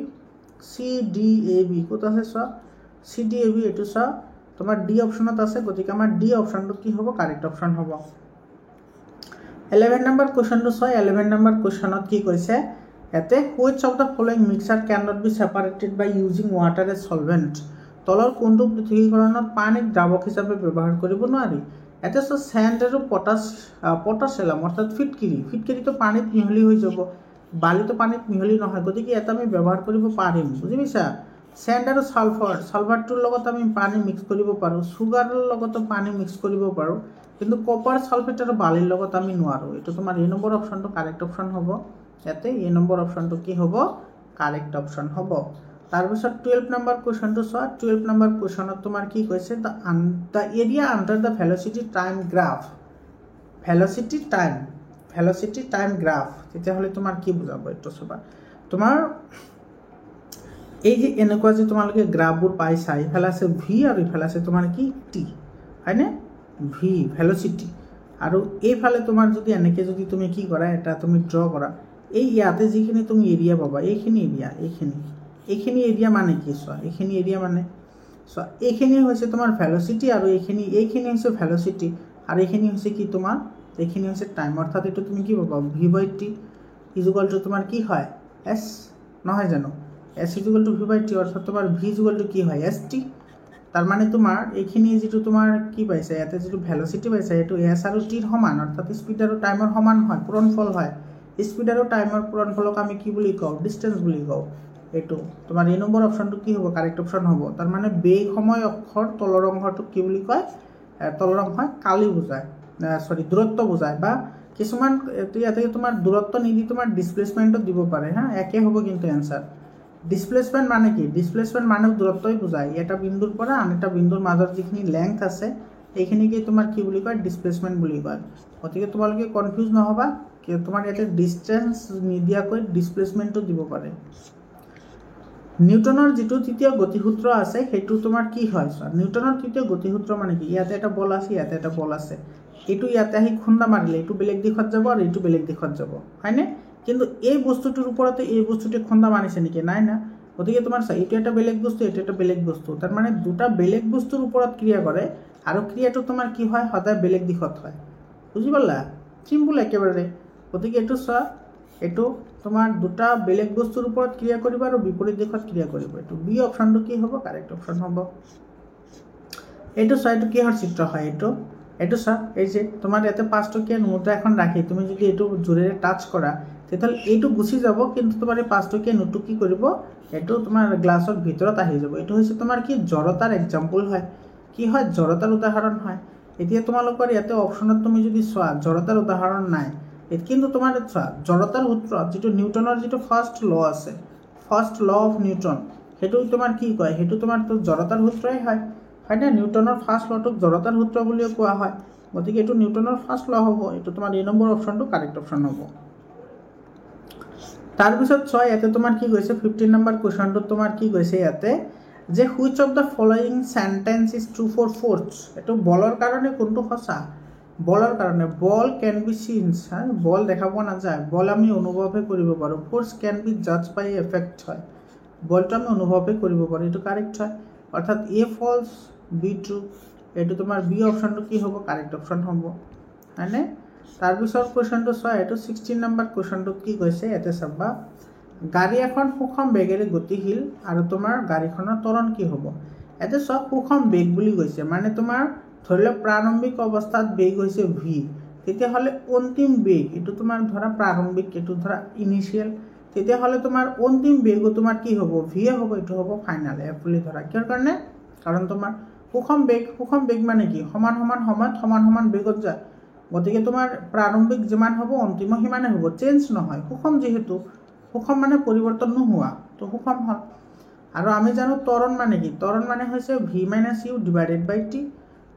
C D A B ক'ত আছে চোৱা, চি ডি এ বি এইটো চোৱা তোমাৰ ডি অপশ্যনত আছে, গতিকে আমাৰ ডি অপশ্যনটো কি হ'ব কাৰেক্ট অপশ্যন হ'ব। 11 নম্বৰ কুৱেশ্যনটো চোৱা, 11 নম্বৰ কুৱেশ্যনত কি কৈছে ইয়াতে which of the following mixture can not be separated by using water as solvent, তলৰ কোনটো পৃথকীকৰণত পানীক দ্ৰাৱক হিচাপে ব্যৱহাৰ কৰিব নোৱাৰি। ইয়াতে চোৱা চেণ্ট আৰু পটাছিয়াম অৰ্থাৎ ফিটকিৰিটো পানীত মিহলি হৈ যাব, বালিটো পানীত মিহলি নহয়, গতিকে ইয়াত আমি ব্যৱহাৰ কৰিব পাৰিম, বুজি পাইছা। চেণ্ট আৰু ছালফাৰটোৰ লগত আমি পানী মিক্স কৰিব পাৰোঁ, চুগাৰৰ লগতো পানী মিক্স কৰিব পাৰোঁ, কিন্তু কপাৰ ছালফেট আৰু বালিৰ লগত আমি নোৱাৰোঁ। এইটো তোমাৰ এ নম্বৰ অপশ্যনটো কাৰেক্ট অপশ্যন হ'ব। ইয়াতে এ নম্বৰ অপশ্যনটো কি হ'ব কাৰেক্ট অপশ্যন হ'ব। তাৰপিছত 12 নম্বৰ কুৱেশ্যনটো চোৱা, 12 নম্বৰ কুৱেশ্যনত তোমাৰ কি কৈছে the area under the velocity time graph, velocity time graph, তেতিয়াহ'লে তোমাৰ কি বুজাব এইটো চাবা। তোমাৰ এই যে এনেকুৱা যে তোমালোকে গ্ৰাফবোৰ পাইছা, ইফালে আছে ভি আৰু ইফালে আছে তোমাৰ কি টি, হয়নে, ভি ভেলচিটি, আৰু এইফালে তোমাৰ যদি এনেকৈ যদি তুমি কি কৰা এটা তুমি ড্ৰ কৰা, এই ইয়াতে যিখিনি তুমি এৰিয়া পাবা এইখিনি এৰিয়া মানে কি চোৱা, এইখিনি এৰিয়া মানে চোৱা এইখিনি হৈছে তোমাৰ ভেলচিটি, আৰু এইখিনি হৈছে ভেলচিটি, আৰু এইখিনি হৈছে কি তোমাৰ এইখিনি হৈছে টাইম, অৰ্থাৎ এইটো তুমি কি পাবা ভি বাই টি ইজুগলটো তোমাৰ কি হয় এছ, নহয় জানো, এছ ইজুগলটো ভি বাই টি, অৰ্থাৎ তোমাৰ ভি ইজুগলটো কি হয় এছ টি। তাৰমানে তোমাৰ এইখিনি যিটো তোমাৰ কি পাইছে ইয়াতে যিটো ভেলচিটি পাইছে সেইটো এছ আৰু টিৰ সমান, অৰ্থাৎ স্পীড আৰু টাইমৰ সমান হয়, পূৰণফল হয়। স্পীড আৰু টাইমৰ পূৰণফলক আমি কি বুলি কওঁ ডিষ্টেঞ্চ বুলি কওঁ। এইটো তোমাৰ এ নম্বৰ অপশ্যনটো কি হ'ব কাৰেক্ট অপশ্যন হ'ব। তাৰমানে বেগ সময় অক্ষৰ তলৰ অংশটোক কি বুলি কয়, তলৰ অংশ কালি বুজায়, দূৰত্ব বুজায়, বা কিছুমান ইয়াতে তোমাৰ দূৰত্ব নিদি তোমাৰ ডিছপ্লেচমেণ্টত দিব পাৰে, হা একে হ'ব কিন্তু এনচাৰ। ডিছপ্লেচমেণ্ট মানে কি, ডিছপ্লেচমেণ্ট মানে দূৰত্বই বুজায়, এটা বিন্দুৰ পৰা আন এটা বিন্দুৰ মাজত যিখিনি লেংথ আছে এইখিনিকে তোমাৰ কি বুলি কয় ডিছপ্লেচমেণ্ট বুলি কয়। গতিকে তোমালোকে কনফিউজ নহ'বা, তোমাৰ ইয়াতে ডিষ্টেঞ্চ নিদিয়াকৈ ডিছপ্লেচমেণ্টটো দিব পাৰে। নিউটনৰ যিটো তৃতীয় গতিসূত্ৰ আছে সেইটো তোমাৰ কি হয় চোৱা, নিউটনৰ তৃতীয় গতিসূত্ৰ মানে কি, ইয়াতে এটা বল আছে ইয়াতে এটা বল আছে, এইটো ইয়াতে আহি খুন্দা মাৰিলে এইটো বেলেগ দিশত যাব আৰু এইটো বেলেগ দিশত যাব, হয়নে, কিন্তু এই বস্তুটোৰ ওপৰতে এই বস্তুটোৱে খুন্দা মাৰিছে নেকি, নাই না। গতিকে তোমাৰ চোৱা এইটো এটা বেলেগ বস্তু এইটো এটা বেলেগ বস্তু, তাৰমানে দুটা বেলেগ বস্তুৰ ওপৰত ক্ৰিয়া কৰে আৰু ক্ৰিয়াটো তোমাৰ কি হয় সদায় বেলেগ দিশত হয়, বুজি পালা, চিম্পুল একেবাৰে। গতিকে এইটো চোৱা, এইটো তোমাৰ দুটা বেলেগ বস্তুৰ ওপৰত ক্ৰিয়া কৰিব আৰু বিপৰীত দিশত ক্ৰিয়া কৰিব, এইটো বি অপশ্যনটো কি হ'ব কাৰেক্ট অপশ্যন হ'ব। এইটো চোৱা এইটো কিহৰ চিত্ৰ হয়, এইটো চোৱা এই যে তোমাৰ ইয়াতে 5 টকীয়া নোট এখন ৰাখি তুমি যদি এইটো জোৰেৰে টাচ কৰা তেতিয়াহ'লে এইটো গুচি যাব, কিন্তু তোমাৰ এই 5 টকীয়া নোটটো কি কৰিব এইটো তোমাৰ গ্লাছৰ ভিতৰত আহি যাব। এইটো হৈছে তোমাৰ কি জড়তাৰ এক্সাম্পল হয়, কি হয় জড়তাৰ উদাহৰণ হয়। এতিয়া তোমালোকৰ ইয়াতে অপশ্যনত তুমি যদি চোৱা জড়তাৰ উদাহৰণ নাই, কিন্তু তোমাৰ চোৱা জড়তাৰ সূত্ৰ যিটো নিউটনৰ যিটো ফাৰ্ষ্ট ল আছে, ফাৰ্ষ্ট ল অফ নিউটন, সেইটো তোমাৰ কি কয় সেইটো তোমাৰ জড়তাৰ সূত্ৰই হয়, হয়নে, নিউটনৰ ফাৰ্ষ্ট লটোক জড়তাৰ সূত্ৰ বুলিও কোৱা হয়। গতিকে এইটো নিউটনৰ ফাৰ্ষ্ট ল হ'ব, এইটো তোমাৰ এ নম্বৰ অপশ্যনটো কাৰেক্ট অপশ্যন হ'ব। তাৰপিছত চোৱা ইয়াতে তোমাৰ কি কৈছে 15 নম্বৰ কুৱেশ্যনটোত তোমাৰ কি কৈছে ইয়াতে যে which of the following sentence is true for force, এইটো বলৰ কাৰণে কোনটো সঁচা, বলৰ কাৰণে বল কেন বি চিনছ, বল দেখা পোৱা নাযায়, বল আমি অনুভৱহে কৰিব পাৰোঁ, ফ'ৰ্ছ কেন বি জাজ বাই এফেক্ট হয়, বলটো আমি অনুভৱহে কৰিব পাৰোঁ, এইটো কাৰেক্ট হয়, অৰ্থাৎ এ ফলছ বি ট্ৰু, এইটো তোমাৰ বি অপশ্যনটো কি হ'ব কাৰেক্ট অপশ্যন হ'ব, হয়নে। তাৰপিছত কুৱেশ্যনটো চোৱা এইটো 16 নম্বৰ কুৱেশ্যনটোত কি কৈছে ইয়াতে চাবা, গাড়ী এখন সুষম বেগেৰে গতিশীল আৰু তোমাৰ গাড়ীখনৰ ত্বৰণ কি হ'ব। ইয়াতে চোৱা সুষম বেগ বুলি কৈছে, মানে তোমাৰ ধৰি লওক প্ৰাৰম্ভিক অৱস্থাত বেগ হৈছে ভি, তেতিয়াহ'লে অন্তিম বেগ এইটো তোমাৰ ধৰা প্ৰাৰম্ভিক, এইটো ধৰা ইনিচিয়েল, তেতিয়াহ'লে তোমাৰ অন্তিম বেগো তোমাৰ কি হ'ব, ভিয়ে হ'ব, এইটো হ'ব ফাইনাল এফ বুলি ধৰা। কিয় কাৰণে? কাৰণ তোমাৰ সুষম বেগ মানে কি, সমান সমান সময়ত সমান সমান বেগত যায়, গতিকে তোমাৰ প্ৰাৰম্ভিক যিমান হ'ব অন্তিম সিমানে হ'ব, চেঞ্জ নহয়। সুষম যিহেতু, সুষম মানে পৰিৱৰ্তন নোহোৱা, তো সুষম হ'ল। আৰু আমি জানো ত্বৰণ মানে কি, ত্বৰণ মানে হৈছে V minus U divided by T,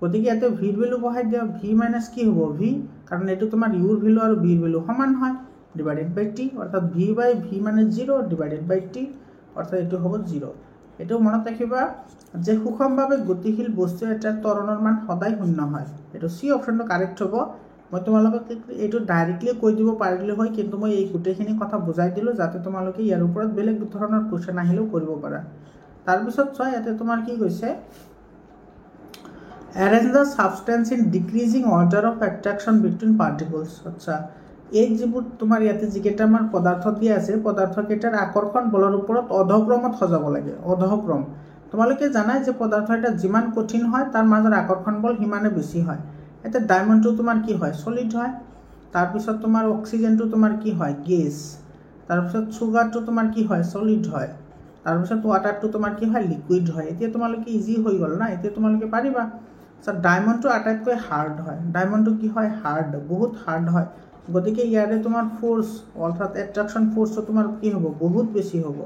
গতিকে ইয়াতে ভিৰ ভেলু বহাই দিয়া, ভি মাইনাছ কি হ'ব ভি, কাৰণ এইটো তোমাৰ ইউৰ ভেলু আৰু বিৰ ভেলু সমান হয়, ডিভাইডেড বাই টি, অৰ্থাৎ ভি বাই ভি মানে 0 ডিভাইডেড বাই টি, অৰ্থাৎ এইটো হ'ব 0। এইটো মনত ৰাখিবা যে সুষমভাৱে গতিশীল বস্তু এটাৰ ত্বৰণৰ মান সদায় শূন্য হয়। এইটো চি অপশ্যনটো কাৰেক্ট হ'ব। মই তোমালোকক এইটো ডাইৰেক্টলি কৈ দিব পাৰিলোঁ হয়, কিন্তু মই এই গোটেইখিনি কথা বুজাই দিলোঁ যাতে তোমালোকে ইয়াৰ ওপৰত বেলেগ ধৰণৰ কুৱেশ্যন আহিলেও কৰিব পাৰা। তাৰপিছত চোৱা ইয়াতে তোমাৰ কি কৈছে, arrange the substance in decreasing order of attraction between particles. আচ্ছা, এই যিবোৰ তোমাৰ ইয়াতে যিকেইটামান পদাৰ্থ দিয়া আছে, পদাৰ্থকেইটাৰ আকৰ্ষণ বলৰ ওপৰত অধক্ৰমত সজাব লাগে। অধক্ৰম তোমালোকে জানাই যে পদাৰ্থ এটা যিমান কঠিন হয় তাৰ মাজৰ আকৰ্ষণ বল সিমানে বেছি হয়। এতিয়া ডায়মণ্ডটো তোমাৰ কি হয়, চলিড হয়। তাৰপিছত তোমাৰ অক্সিজেনটো তোমাৰ কি হয়, গেছ। তাৰপিছত চুগাৰটো তোমাৰ কি হয়, চলিড হয়। তাৰপিছত ৱাটাৰটো তোমাৰ কি হয়, লিকুইড হয়। এতিয়া তোমালোকে ইজি হৈ গ'ল না, এতিয়া তোমালোকে পাৰিবা। ডায়মণ্ডটো আটাইতকৈ হাৰ্ড হয়। ডায়মণ্ডটো কি হয়, হাৰ্ড, বহুত হাৰ্ড হয়। গতিকে ইয়াৰে তোমাৰ ফ'ৰ্চ অৰ্থাৎ এট্ৰেকশ্যন ফ'ৰ্চটো তোমাৰ কি হ'ব, বহুত বেছি হ'ব।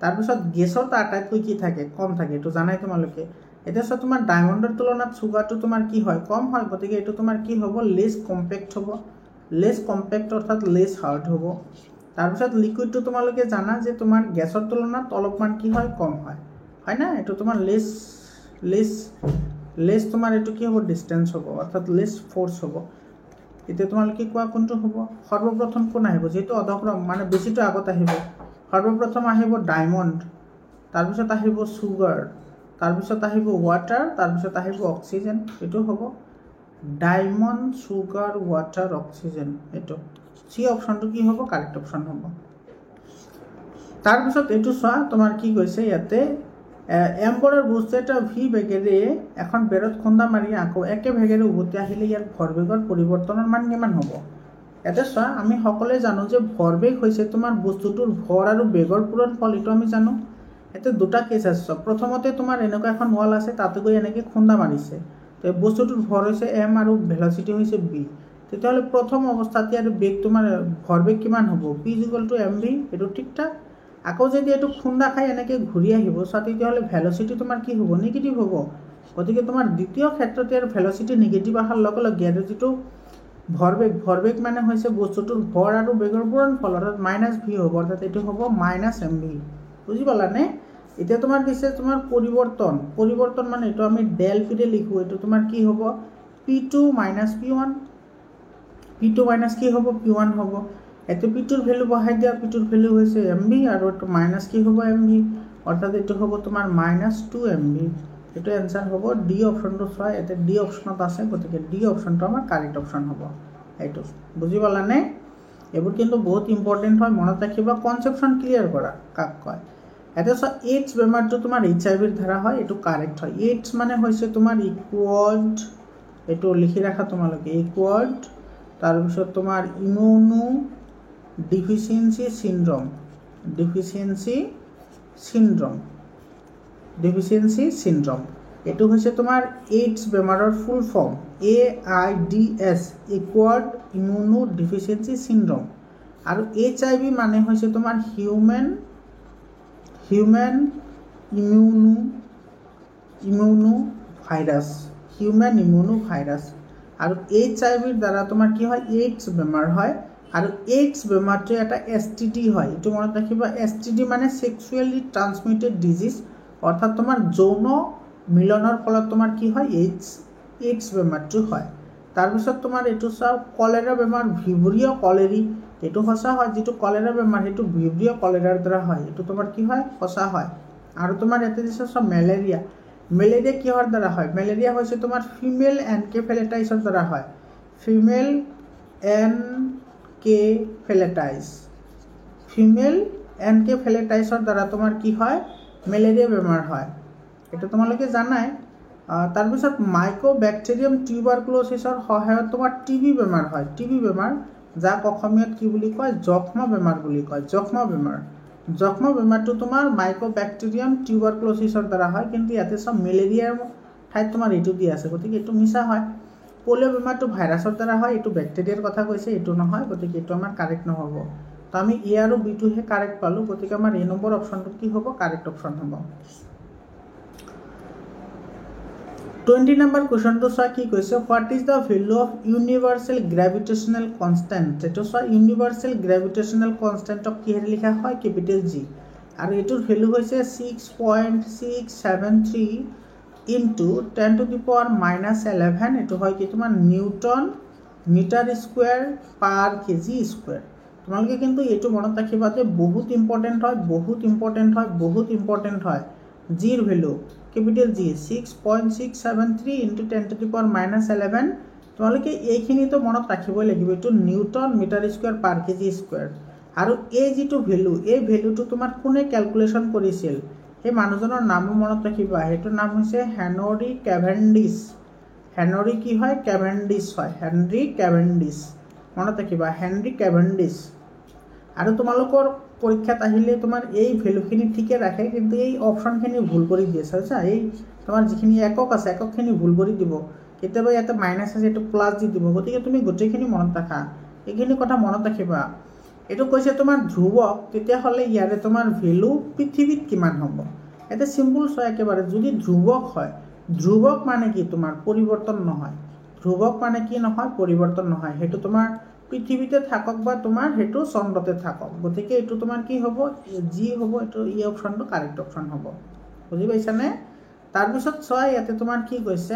তাৰপিছত গেছৰ আটাইতকৈ কি থাকে, কম থাকে, এইটো জানাই তোমালোকে। এতিয়া চোৱা তোমাৰ ডায়মণ্ডৰ তুলনাত চুগাৰটো তোমাৰ কি হয়, কম হয়, গতিকে এইটো তোমাৰ কি হ'ব, লেছ কম্পেক্ট হ'ব। লেছ কম্পেক্ট অৰ্থাৎ লেছ হাৰ্ড হ'ব। তাৰপিছত লিকুইডটো তোমালোকে জানা যে তোমাৰ গেছৰ তুলনাত অলপমান কি হয়, কম হয়, হয় না? এইটো তোমাৰ লেছ তোমাৰ এইটো কি হ'ব, ডিষ্টেঞ্চ হ'ব, অৰ্থাৎ লেছ ফ'ৰ্চ হ'ব। এতিয়া তোমালোকে কোৱা কোনটো হ'ব? সৰ্বপ্ৰথম কোন আহিব, যিহেতু অধক্ৰম মানে বেছিটো আগত আহিব। সৰ্বপ্ৰথম আহিব ডায়মণ্ড, তাৰপিছত আহিব চুগাৰ, তাৰপিছত আহিব ৱাটাৰ, তাৰপিছত আহিব অক্সিজেন। এইটো হ'ব ডায়মণ্ড, চুগাৰ, ৱাটাৰ, অক্সিজেন। এইটো চি অপশ্যনটো কি হ'ব, কাৰেক্ট অপশ্যন হ'ব। তাৰপিছত এইটো চোৱা তোমাৰ কি কৈছে ইয়াতে, এম্বৰৰ বস্তু এটা ভি বেগেৰে এখন বেৰত খুন্দা মাৰি আকৌ একে বেগেৰে উভতি আহিলে ইয়াৰ ভৰবেগৰ পৰিৱৰ্তনৰ মান কিমান হ'ব? ইয়াতে চোৱা আমি সকলোৱে জানো যে ভৰবেগ হৈছে তোমাৰ বস্তুটোৰ ভৰ আৰু বেগৰ পূৰণফল, এইটো আমি জানো। ইয়াতে দুটা কেছ আছে। প্ৰথমতে তোমাৰ এনেকুৱা এখন ৱাল আছে, তাতে গৈ এনেকৈ খুন্দা মাৰিছে, তো বস্তুটোৰ ভৰ হৈছে এম আৰু ভেলচিটি হৈছে বি। তেতিয়াহ'লে প্ৰথম অৱস্থাত ইয়াৰ বেগ তোমাৰ ভৰবেগ কিমান হ'ব, P equal to M V, এইটো ঠিক ঠাক। আকৌ যদি এইটো খুন্দা খাই এনেকৈ ঘূৰি আহিব চোৱা, তেতিয়াহ'লে ভেলচিটি তোমাৰ কি হ'ব, নিগেটিভ হ'ব। গতিকে তোমাৰ দ্বিতীয় ক্ষেত্ৰত ইয়াৰ ভেলচিটি নিগেটিভ অহাৰ লগে লগে ইয়াৰ যিটো ভৰবেগ মানে হৈছে বস্তুটোৰ ভৰ আৰু বেগৰ পূৰণফল, অৰ্থাৎ মাইনাছ ভি হ'ব, অৰ্থাৎ এইটো হ'ব মাইনাছ এম ভি। বুজি পালানে? এতিয়া তোমাৰ দিছে তোমাৰ পৰিৱৰ্তন মানে এইটো আমি ডেল পিৰে লিখোঁ, এইটো তোমাৰ কি হ'ব, P2 minus P1, P2 minus কি হ'ব, P1 হ'ব। এইটো P2ৰ ভেলু বহাই দিয়া, P2ৰ ভেলু হৈছে এম ভি, আৰু এইটো মাইনাছ কি হ'ব, এম ভি, অৰ্থাৎ এইটো হ'ব তোমাৰ মাইনাছ 2 এম ভি। এইটো এনচাৰ হ'ব ডি অপশ্যনটো। চোৱা ইয়াতে ডি অপশ্যনত আছে, গতিকে ডি অপশ্যনটো আমাৰ কাৰেক্ট অপশ্যন হ'ব। এইটো বুজি পালানে? এইবোৰ কিন্তু বহুত ইম্পৰ্টেণ্ট হয়, মনত ৰাখিবা, কনচেপশ্যন ক্লিয়াৰ কৰা কাক কয়। এতিয়া চোৱা এইডছ বেমাৰটো তোমাৰ HIV-ৰ দ্বাৰা হয়, এইটো কাৰেক্ট হয়। এইডছ মানে হৈছে তোমাৰ ইকুৱাৰ্ড, এইটো লিখি ৰাখা তোমালোকে, ইকুৱাৰ্ড, তাৰপিছত তোমাৰ ইমিউনো ডিফিচিয়েঞ্চি চিনড্ৰম, এইটো হৈছে তোমাৰ এইডছ বেমাৰৰ full form, AIDS, acquired immunodeficiency syndrome. আৰু HIV মানে হৈছে তোমাৰ হিউমেন ইমিউনো ভাইৰাছ। আৰু HIV-ৰ দ্বাৰা তোমাৰ কি হয়, এইডছ বেমাৰ হয়। আৰু এইডছ বেমাৰটো এটা STD হয়, এইটো মনত ৰাখিবা। STD মানে ছেক্সুৱেলি ট্ৰান্সমিটেড ডিজিজ, অৰ্থাৎ তোমাৰ যৌন মিলনৰ ফলত তোমাৰ কি হয়, এইডছ বেমাৰটো হয়। তাৰপিছত তোমাৰ এইটো চাওঁ কলেৰা বেমাৰ, ভিব্ৰিঅ কলেৰি, এইটো সঁচা হয়। যিটো কলেৰা বেমাৰ সেইটো ভিব্ৰিঅ কলেৰাৰ দ্বাৰা হয়, এইটো তোমাৰ কি হয়, সঁচা হয়। আৰু তোমাৰ ইয়াতে দিছে চোৱা মেলেৰিয়া কিহৰ দ্বাৰা হয়? মেলেৰিয়া হৈছে তোমাৰ ফিমেল এনকেফেলাইটিছৰ দ্বাৰা হয়। ফিমেল এনকেফেলাইটিছৰ দ্বাৰা তোমাৰ কি হয়, মেলেৰিয়া বেমাৰ হয়। এইটো তোমালোকে জানাই। তাৰপিছত মাইকোবেক্টেৰিয়াম টিউবাৰকুলোচিছৰ সহায়ত তোমাৰ টিবি বেমাৰ হয়। টিবি বেমাৰ যাক অসমীয়াত কি বুলি কয়, যক্ষ্মা বেমাৰ বুলি কয়। যক্ষ্মা বেমাৰটো তোমাৰ মাইকোবেক্টেৰিয়াম টিউবাৰকুলোচিছৰ দ্বাৰা হয়, কিন্তু ইয়াতে চব মেলেৰিয়াৰ ঠাইত তোমাৰ এইটো দি আছে, গতিকে এইটো মিছা হয়। পলিঅ' বেমাৰটো ভাইৰাছৰ দ্বাৰা হয়, এইটো বেক্টেৰিয়াৰ কথা কৈছে, এইটো নহয়, গতিকে এইটো আমাৰ কাৰেক্ট নহ'ব। তো আমি এ আৰু বিটোহে কাৰেক্ট পালোঁ, গতিকে আমাৰ এ নম্বৰ অপশ্যনটো কি হ'ব, কাৰেক্ট অপশ্যন হ'ব। 20 নম্বৰ কুৱেশ্যনটো চোৱা কি কৈছে, what is the value of universal gravitational constant. এইটো চোৱা, ইউনিভাৰ্চেল গ্ৰেভিটেশ্যনেল কনষ্টেণ্টক কিহেৰে লিখা হয়, কেপিটেল জি, আৰু এইটোৰ ভেলু হৈছে 6.673 ইনটু 10⁻⁻11। এইটো হয় কি তোমাৰ নিউটন মিটাৰ স্কুৱেৰ পাৰ কেজি স্কুৱেৰ। তোমালোকে কিন্তু এইটো মনত ৰাখিবা যে বহুত ইম্পৰ্টেণ্ট হয় zero value, capital G 6.673 into 10⁻⁻11। তোমালোকে এইখিনিতো মনত ৰাখিবই লাগিব, এইটো নিউটন মিটাৰ স্কুৱেৰ পাৰ কেজি স্কুৱেৰ। আৰু এই যিটো ভেলু, এই ভেলুটো তোমাৰ কোনে কেলকুলেশ্যন কৰিছিল, সেই মানুহজনৰ নামো মনত ৰাখিবা, সেইটোৰ নাম হৈছে হেনৰি কেভেণ্ডিছ। হেনৰি কি হয়, কেভেণ্ডিছ হয়, হেনৰি কেভেণ্ডিছ, মনত ৰাখিবা, হেনৰি কেভেণ্ডিছ। আৰু তোমালোকৰ পৰীক্ষাত আহিলে তোমাৰ এই ভেলুখিনি ঠিকে ৰাখে, কিন্তু এই অপশ্যনখিনি ভুল কৰি দিয়ে, চাইছা, এই তোমাৰ যিখিনি একক আছে এককখিনি ভুল কৰি দিব, কেতিয়াবা ইয়াতে মাইনাছ আছে এইটো প্লাছ দি দিব, গতিকে তুমি গোটেইখিনি মনত ৰাখা, এইখিনি কথা মনত ৰাখিবা। এইটো কৈছে তোমাৰ ধ্ৰুৱক, তেতিয়াহ'লে ইয়াৰে তোমাৰ ভেলু পৃথিৱীত কিমান হ'ব। এটা চিম্পল চোৱা একেবাৰে, যদি ধ্ৰুৱক হয়, ধ্ৰুৱক মানে কি তোমাৰ পৰিৱৰ্তন নহয়, ধ্ৰুৱক মানে কি নহয়, পৰিৱৰ্তন নহয়, সেইটো তোমাৰ পৃথিৱীতে থাকক বা তোমাৰ সেইটো চন্দ্ৰতে থাকক, গতিকে এইটো তোমাৰ কি হ'ব, যি হ'ব, এইটো ই অপশ্যনটো কাৰেক্ট অপশ্যন হ'ব, বুজি পাইছানে। তাৰপিছত চোৱা, ইয়াতে তোমাৰ কি কৈছে,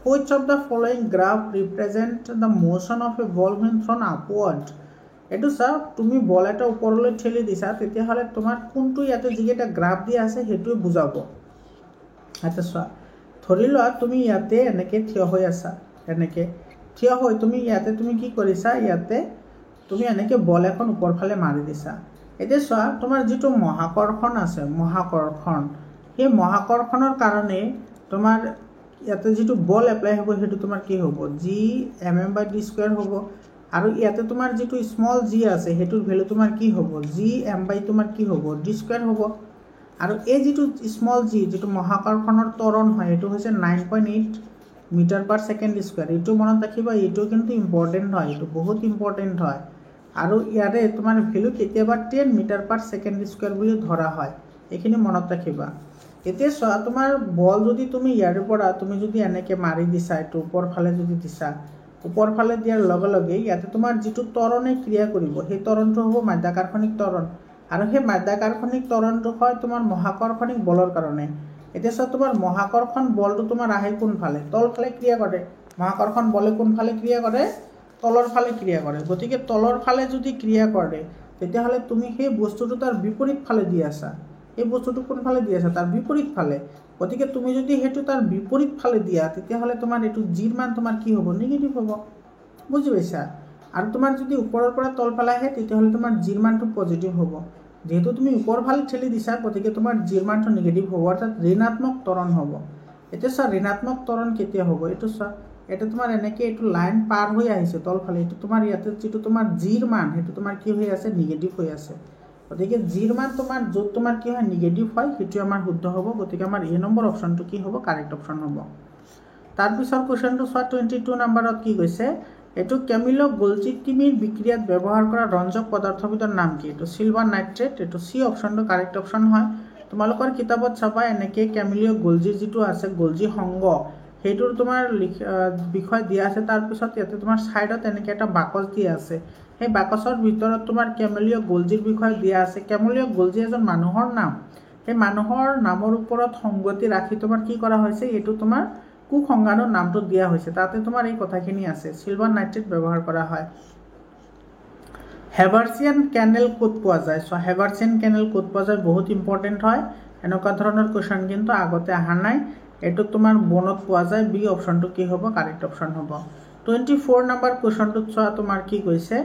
which of the following graph represent the motion of A ball when throne upward. এইটো চাওক, তুমি বল এটা ওপৰলৈ ঠেলি দিছা, তেতিয়াহ'লে তোমাৰ কোনটো ইয়াতে যিকেইটা গ্ৰাফ দিয়া আছে সেইটোৱে বুজাব। আচ্ছা চোৱা, ধৰি লোৱা তুমি ইয়াতে এনেকৈ থিয় হৈ আছা, এনেকৈ থিয় হৈ তুমি ইয়াতে তুমি কি কৰিছা, ইয়াতে তুমি এনেকৈ বল এখন ওপৰ ফালে মাৰি দিছা। এতিয়া চোৱা, তোমাৰ যিটো মহাকৰ্ষণ আছে, মহাকৰ্ষণ, সেই মহাকৰ্ষণৰ কাৰণে তোমাৰ ইয়াতে যিটো বল এপ্লাই হ'ব সেইটো তোমাৰ কি হ'ব, জি mm/d² হ'ব। আৰু ইয়াতে তোমাৰ যিটো স্মল জি আছে সেইটোৰ ভেলু তোমাৰ কি হ'ব, জি m/ তোমাৰ কি হ'ব, d² হ'ব। আৰু এই যিটো স্মল জি, যিটো মহাকৰ্ষণৰ ত্বৰণ হয়, সেইটো হৈছে 9.8 মিটাৰ/সেকেণ্ড²। এইটো মনত ৰাখিবা, এইটো কিন্তু ইম্পৰ্টেণ্ট হয়, এইটো বহুত ইম্পৰ্টেণ্ট হয়। আৰু ইয়াৰে তোমাৰ ভেলু কেতিয়াবা 10 মিটাৰ/সেকেণ্ড² বুলি ধৰা হয়, এইখিনি মনত ৰাখিবা। এতিয়া চোৱা, তোমাৰ বল যদি তুমি ইয়াৰ পৰা তুমি যদি এনেকৈ মাৰি দিছা, এইটো ওপৰ ফালে যদি দিছা, ওপৰ ফালে দিয়াৰ লগে লগে ইয়াতে তোমাৰ যিটো ত্বৰণে ক্ৰিয়া কৰিব, সেই ত্বৰণটো হ'ব মাধ্যাকৰ্ষণিক ত্বৰণ, আৰু সেই মাধ্যাকৰ্ষণিক ত্বৰণটো হয় তোমাৰ মহাকৰ্ষণিক বলৰ কাৰণে। এতিয়া চোৱা, তোমাৰ মহাকৰ্ষণ বলটো তোমাৰ আহে কোনফালে, তলফালে ক্ৰিয়া কৰে, মহাকৰ্ষণ বলে কোনফালে ক্ৰিয়া কৰে, তলৰ ফালে ক্ৰিয়া কৰে, গতিকে তলৰ ফালে যদি ক্ৰিয়া কৰে, তেতিয়াহ'লে তুমি সেই বস্তুটো তাৰ বিপৰীত ফালে দি আছা, এই বস্তুটো কোনফালে দি আছে, তাৰ বিপৰীত ফালে, গতিকে তুমি যদি সেইটো তাৰ বিপৰীত ফালে দিয়া, তেতিয়াহ'লে তোমাৰ এইটো জিৰ মান তোমাৰ কি হ'ব, নিগেটিভ হ'ব, বুজি পাইছা। আৰু তোমাৰ যদি ওপৰৰ পৰা তলফালে আহে, তেতিয়াহ'লে তোমাৰ জিৰ মানটো পজিটিভ হ'ব, যেহেতু তুমি ওপৰ ফালে ঠেলি দিছা, গতিকে তোমাৰ জিৰ মানটো নিগেটিভ হ'ব, অৰ্থাৎ ঋণাত্মক ত্বৰণ হ'ব। এতিয়া চোৱা, ঋণাত্মক ত্বৰণ কেতিয়া হ'ব, এইটো চোৱা, এটা তোমাৰ এনেকৈ এইটো লাইন পাৰ হৈ আহিছে তলফালে, এইটো তোমাৰ ইয়াতে যিটো তোমাৰ জিৰ মান, সেইটো তোমাৰ কি হৈ আছে, নিগেটিভ হৈ আছে, গতিকে জিৰ মান তোমাৰ য'ত তোমাৰ কি হয়, নিগেটিভ হয়, সেইটো আমাৰ শুদ্ধ হ'ব, গতিকে আমাৰ এ নম্বৰ অপশ্যনটো কি হ'ব, কাৰেক্ট অপশ্যন হ'ব। তাৰপিছৰ কুৱেশ্যনটো চোৱা, 22 নম্বৰত কি কৈছে, এইটো কেমিলো গলজি তিমিৰ বিক্ৰিয়াত ব্যৱহাৰ কৰা ৰঞ্জক পদাৰ্থবিধৰ নাম কি, এইটো চিলভাৰ নাইট্ৰেট, এইটো চি অপশ্যনটো কাৰেক্ট অপশ্যন হয়। তোমালোকৰ কিতাপত চাবা, এনেকৈ কেমিলো গলজিৰ যিটো আছে, গলজি সংঘ, সেইটোৰ তোমাৰ বিষয় দিয়া আছে, তাৰপিছত ইয়াতে তোমাৰ ছাইডত এনেকৈ এটা বাকচ দিয়া আছে, সেই বাকচৰ ভিতৰত তোমাৰ কেমিলো গলজিৰ বিষয়ে দিয়া আছে। কেমিলো গলজি এজন মানুহৰ নাম, সেই মানুহৰ নামৰ ওপৰত সংগতি ৰাখি তোমাৰ কি কৰা হৈছে, এইটো তোমাৰ কুসংজ্ঞানৰ নামটো দিয়া হৈছে, তাতে তোমাৰ এই কথাখিনি আছে, চিলভাৰ নাইট্ৰেট ব্যৱহাৰ কৰা হয়। হেভাৰ্চিয়ান কেনেল ক'ত পোৱা যায়, চ' হেভাৰ্চিয়ান কেনেল ক'ত পোৱা যায়, বহুত ইম্পৰ্টেণ্ট হয়, এনেকুৱা ধৰণৰ কুৱেশ্যন কিন্তু আগতে অহা নাই, এইটো তোমাৰ বনত পোৱা যায়, বি অপশ্যনটো কি হ'ব, কাৰেক্ট অপশ্যন হ'ব। 24 নম্বৰ কুৱেশ্যনটোত চোৱা, তোমাৰ কি কৈছে,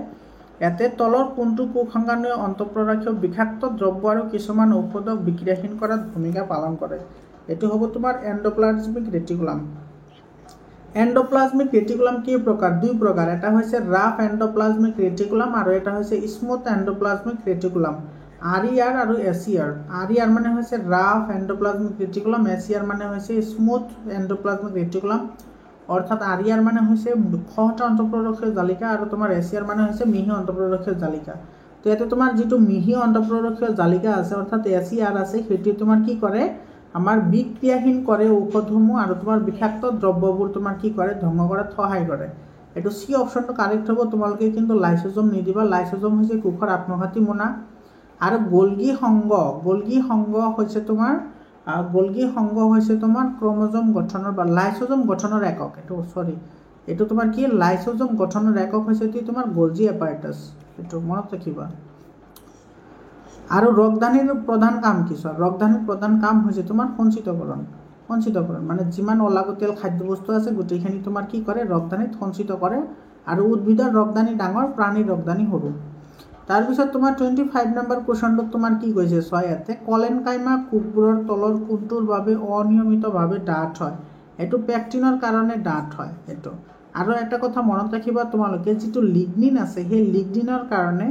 ইয়াতে তলৰ কোনটো কুসংজ্ঞানে অন্তঃপ্ৰৰাক্ষীয় বিষাক্ত দ্ৰব্য আৰু কিছুমান ঔষধক বিক্ৰিয়াহীন কৰাত ভূমিকা পালন কৰে। এইটো হ'ব তোমাৰ এণ্ডোপ্লাজমিক ৰেটিকুলাম। এণ্ডোপ্লাজমিক ৰেটিকুলাম কেই প্ৰকাৰ? দুই প্ৰকাৰ। এটা হৈছে ৰাফ এণ্ডোপ্লাজমিক ৰেটিকুলাম আৰু এটা হৈছে স্মুথ এণ্ডোপ্লাজমিক ৰেটিকুলাম। RER আৰু SER। RER মানে হৈছে ৰাফ এণ্ডোপ্লাজমিক ৰেটিকুলাম, SER মানে হৈছে স্মুথ এণ্ডোপ্লাজমিক ৰেটিকুলাম। অৰ্থাৎ RER মানে হৈছে খহটা অন্তঃপ্ৰৰক্ষীয় জালিকা আৰু তোমাৰ SER মানে হৈছে মিহি অন্তঃপ্ৰৰক্ষীয় জালিকা। তো ইয়াতে তোমাৰ যিটো মিহি অন্তঃপ্ৰৰক্ষীয় জালিকা আছে অৰ্থাৎ SER আছে, সেইটো তোমাৰ কি কৰে, আমাৰ বিক্ৰিয়াহীন কৰে ঔষধসমূহ আৰু তোমাৰ বিষাক্ত দ্ৰব্যবোৰ তোমাৰ কি কৰে, ধ্বংস কৰাত সহায় কৰে। এইটো C অপশ্যনটো কাৰেক্ট হ'ব। তোমালোকে কিন্তু লাইচোজম নিদিবা। লাইচোজম হৈছে কোষৰ আত্মঘাতী মোনা। আৰু গলগী সংঘ হৈছে তোমাৰ ক্ৰমোজম গঠনৰ বা লাইচোজম গঠনৰ একক। এইটো তোমাৰ কি, লাইচোজম গঠনৰ একক হৈছে তোমাৰ গলজি এপাৰেটাছ। এইটো মনত ৰাখিবা। আৰু ৰক্তদানীৰ প্ৰধান কাম কি? ৰক্তদানীৰ প্ৰধান কাম হৈছে তোমাৰ সঞ্চিতকৰণ। মানে যিমান অলাগতিয়াল খাদ্যবস্তু আছে গোটেইখিনি তোমাৰ কি কৰে, ৰক্তদানীত সঞ্চিত কৰে। আৰু উদ্ভিদৰ ৰক্তদানী ডাঙৰ, প্ৰাণীৰ ৰক্তদানী সৰু। তাৰপিছত তোমাৰ 25 নম্বৰ কুৱেশ্যনটোত তোমাৰ কি কৈছে চোৱা, ইয়াতে কলেনকাইমা কোষবোৰৰ তলৰ কোণটোৰ বাবে অনিয়মিতভাৱে ডাঠ হয়। এইটো পেক্টিনৰ কাৰণে ডাঠ হয় এইটো। আৰু এটা কথা মনত ৰাখিবা তোমালোকে, যিটো লিগনিন আছে সেই লিগনিনৰ কাৰণে